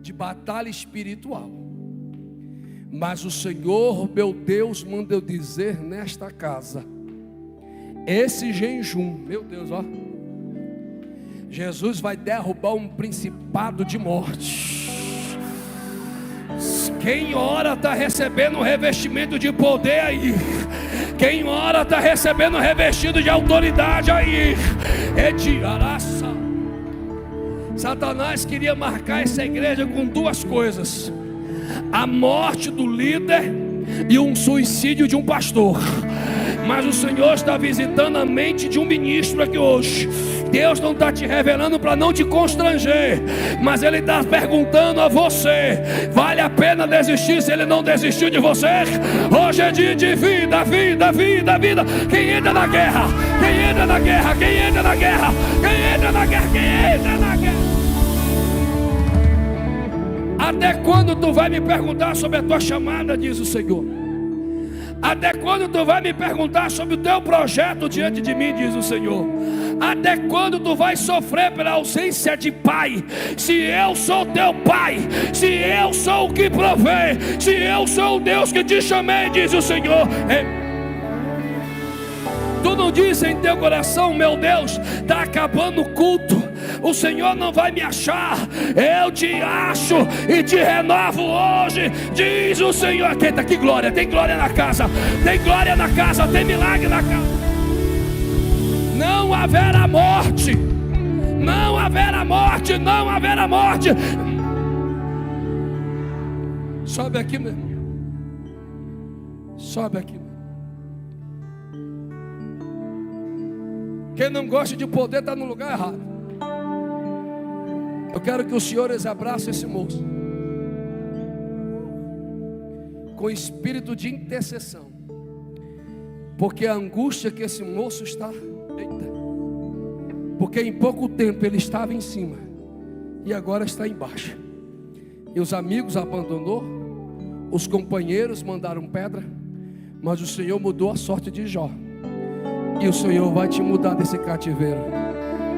de batalha espiritual. Mas o Senhor, meu Deus, manda eu dizer nesta casa: esse jejum, meu Deus, ó, Jesus vai derrubar um principado de morte. Quem ora está recebendo um revestimento de poder aí. Quem ora está recebendo revestido de autoridade aí. É de araça. Satanás queria marcar essa igreja com duas coisas: a morte do líder e um suicídio de um pastor. Mas o Senhor está visitando a mente de um ministro aqui hoje. Deus não está te revelando para não te constranger, mas Ele está perguntando a você: vale a pena desistir se Ele não desistiu de você? Hoje é dia de vida, vida, vida, vida. Quem entra na guerra, quem entra na guerra, quem entra na guerra, quem entra na guerra, quem entra na guerra. Até quando tu vai me perguntar sobre a tua chamada, diz o Senhor? Até quando tu vai me perguntar sobre o teu projeto diante de mim, diz o Senhor? Até quando tu vai sofrer pela ausência de pai? Se eu sou teu pai, se eu sou o que provê, se eu sou o Deus que te chamei, diz o Senhor. Tu não diz em teu coração: meu Deus, está acabando o culto, o Senhor não vai me achar. Eu te acho e te renovo hoje, diz o Senhor. Eita, que glória, tem glória na casa, tem glória na casa, tem milagre na casa. Não haverá morte, não haverá morte, não haverá morte. Sobe aqui, meu irmão. Sobe aqui, meu. Quem não gosta de poder está no lugar errado. Eu quero que os senhores abracem esse moço com espírito de intercessão, porque a angústia que esse moço está, porque em pouco tempo ele estava em cima e agora está embaixo, e os amigos abandonou, os companheiros mandaram pedra, mas o Senhor mudou a sorte de Jó, e o Senhor vai te mudar desse cativeiro.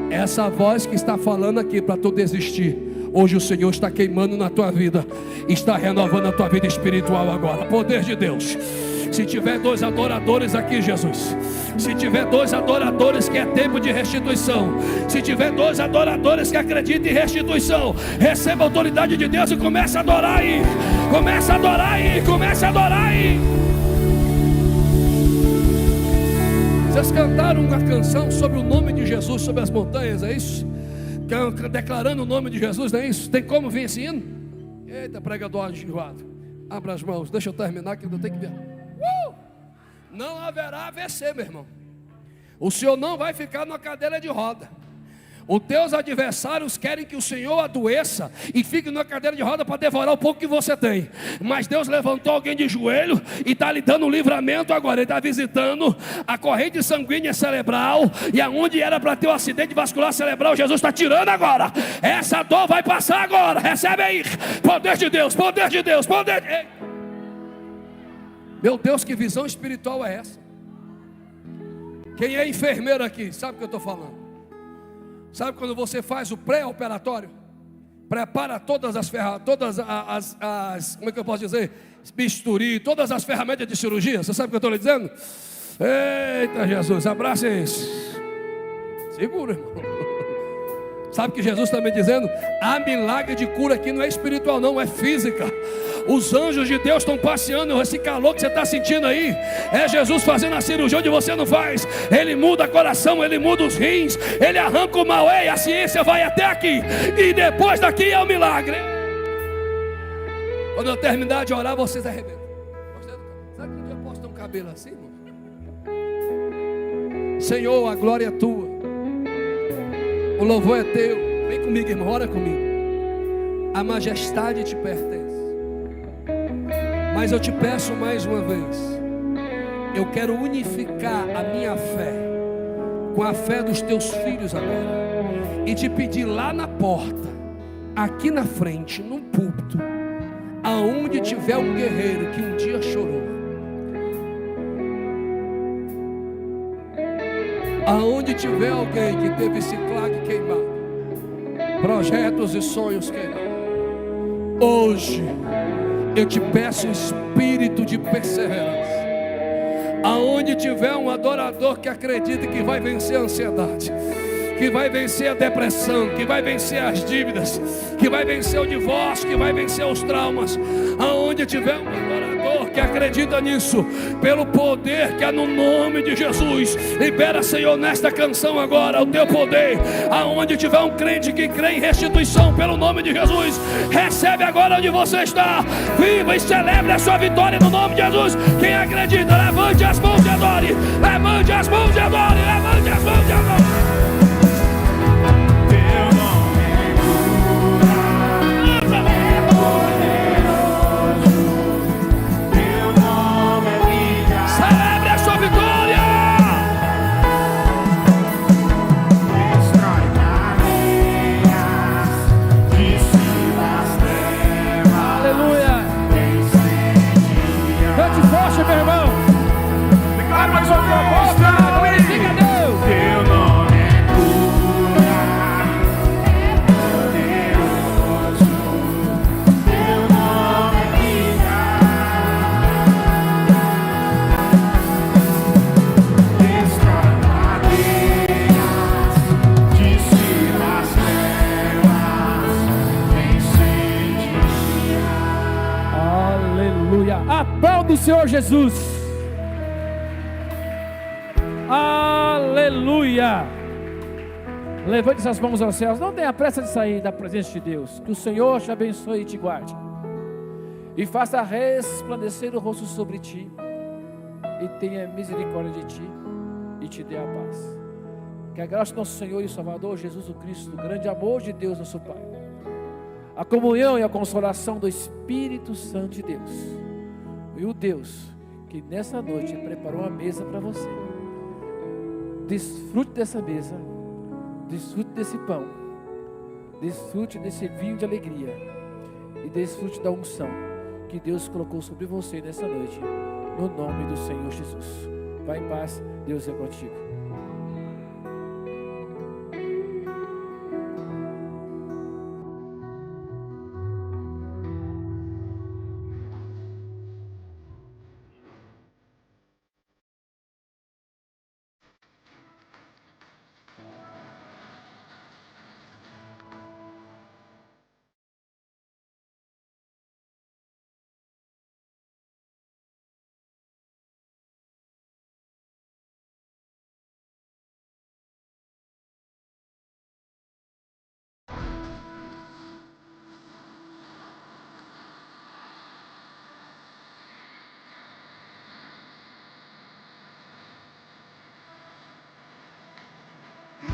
Essa voz que está falando aqui para tu desistir, hoje o Senhor está queimando na tua vida, está renovando a tua vida espiritual agora. Poder de Deus. Se tiver dois adoradores aqui, Jesus, se tiver dois adoradores que é tempo de restituição, se tiver dois adoradores que acreditam em restituição, receba a autoridade de Deus e comece a adorar aí, comece a adorar aí, comece a adorar aí. Vocês cantaram uma canção sobre o nome de Jesus sobre as montanhas, é isso? Declarando o nome de Jesus, não é isso? Tem como vir esse hino? Eita, pregador enjoado. Abra as mãos, deixa eu terminar que eu tenho que ver. Não haverá AVC, meu irmão. O Senhor não vai ficar numa cadeira de roda. Os teus adversários querem que o Senhor adoeça e fique numa cadeira de roda para devorar o pouco que você tem. Mas Deus levantou alguém de joelho e está lhe dando um livramento agora. Ele está visitando a corrente sanguínea cerebral, e aonde era para ter um acidente vascular cerebral, Jesus está tirando agora. Essa dor vai passar agora. Recebe aí. Poder de Deus, poder de Deus, poder de... Meu Deus, que visão espiritual é essa? Quem é enfermeiro aqui, sabe o que eu estou falando? Sabe quando você faz o pré-operatório? Prepara todas as ferramentas, como é que eu posso dizer? Bisturi, todas as ferramentas de cirurgia. Você sabe o que eu estou lhe dizendo? Eita Jesus, abracem isso. Segura, irmão. Sabe o que Jesus está me dizendo? Há milagre de cura aqui, não é espiritual não, é física. Os anjos de Deus estão passeando. Esse calor que você está sentindo aí é Jesus fazendo a cirurgia onde você não faz. Ele muda o coração, Ele muda os rins, Ele arranca o mal. Ei, a ciência vai até aqui, e depois daqui é o milagre. Quando eu terminar de orar, vocês arrebentam. Sabe que um dia eu posso ter um cabelo assim, irmão? Senhor, a glória é tua, o louvor é teu. Vem comigo, irmão, ora comigo. A majestade te pertence. Mas eu te peço mais uma vez, eu quero unificar a minha fé com a fé dos teus filhos agora, e te pedir lá na porta, aqui na frente, num púlpito, aonde tiver um guerreiro que um dia chorou, aonde tiver alguém que teve Ciclag queimado, projetos e sonhos queimados, hoje eu te peço um espírito de perseverança. Aonde tiver um adorador que acredita que vai vencer a ansiedade, que vai vencer a depressão, que vai vencer as dívidas, que vai vencer o divórcio, que vai vencer os traumas. Aonde tiver um adorador que acredita nisso, pelo poder que há no nome de Jesus, libera, Senhor, nesta canção agora o teu poder. Aonde tiver um crente que crê em restituição, pelo nome de Jesus, recebe agora onde você está. Viva e celebre a sua vitória no nome de Jesus. Quem acredita, levante as mãos e adore. Levante as mãos e adore. Levante as mãos e adore. Meu irmão, declara mais uma proposta. Glorifica a Deus. Teu nome é cura, é poderoso. Teu nome é vida. Destrói cadeias, dissipa as trevas, vence dia. Aleluia. Aplauda o Senhor Jesus. Aleluia. Levante essas mãos aos céus. Não tenha pressa de sair da presença de Deus. Que o Senhor te abençoe e te guarde, e faça resplandecer o rosto sobre ti, e tenha misericórdia de ti, e te dê a paz. Que a graça do nosso Senhor e Salvador Jesus Cristo, o grande amor de Deus nosso Pai, a comunhão e a consolação do Espírito Santo de Deus, e o Deus que nessa noite preparou uma mesa para você, desfrute dessa mesa, desfrute desse pão, desfrute desse vinho de alegria, e desfrute da unção que Deus colocou sobre você nessa noite, no nome do Senhor Jesus. Vá em paz, Deus é contigo.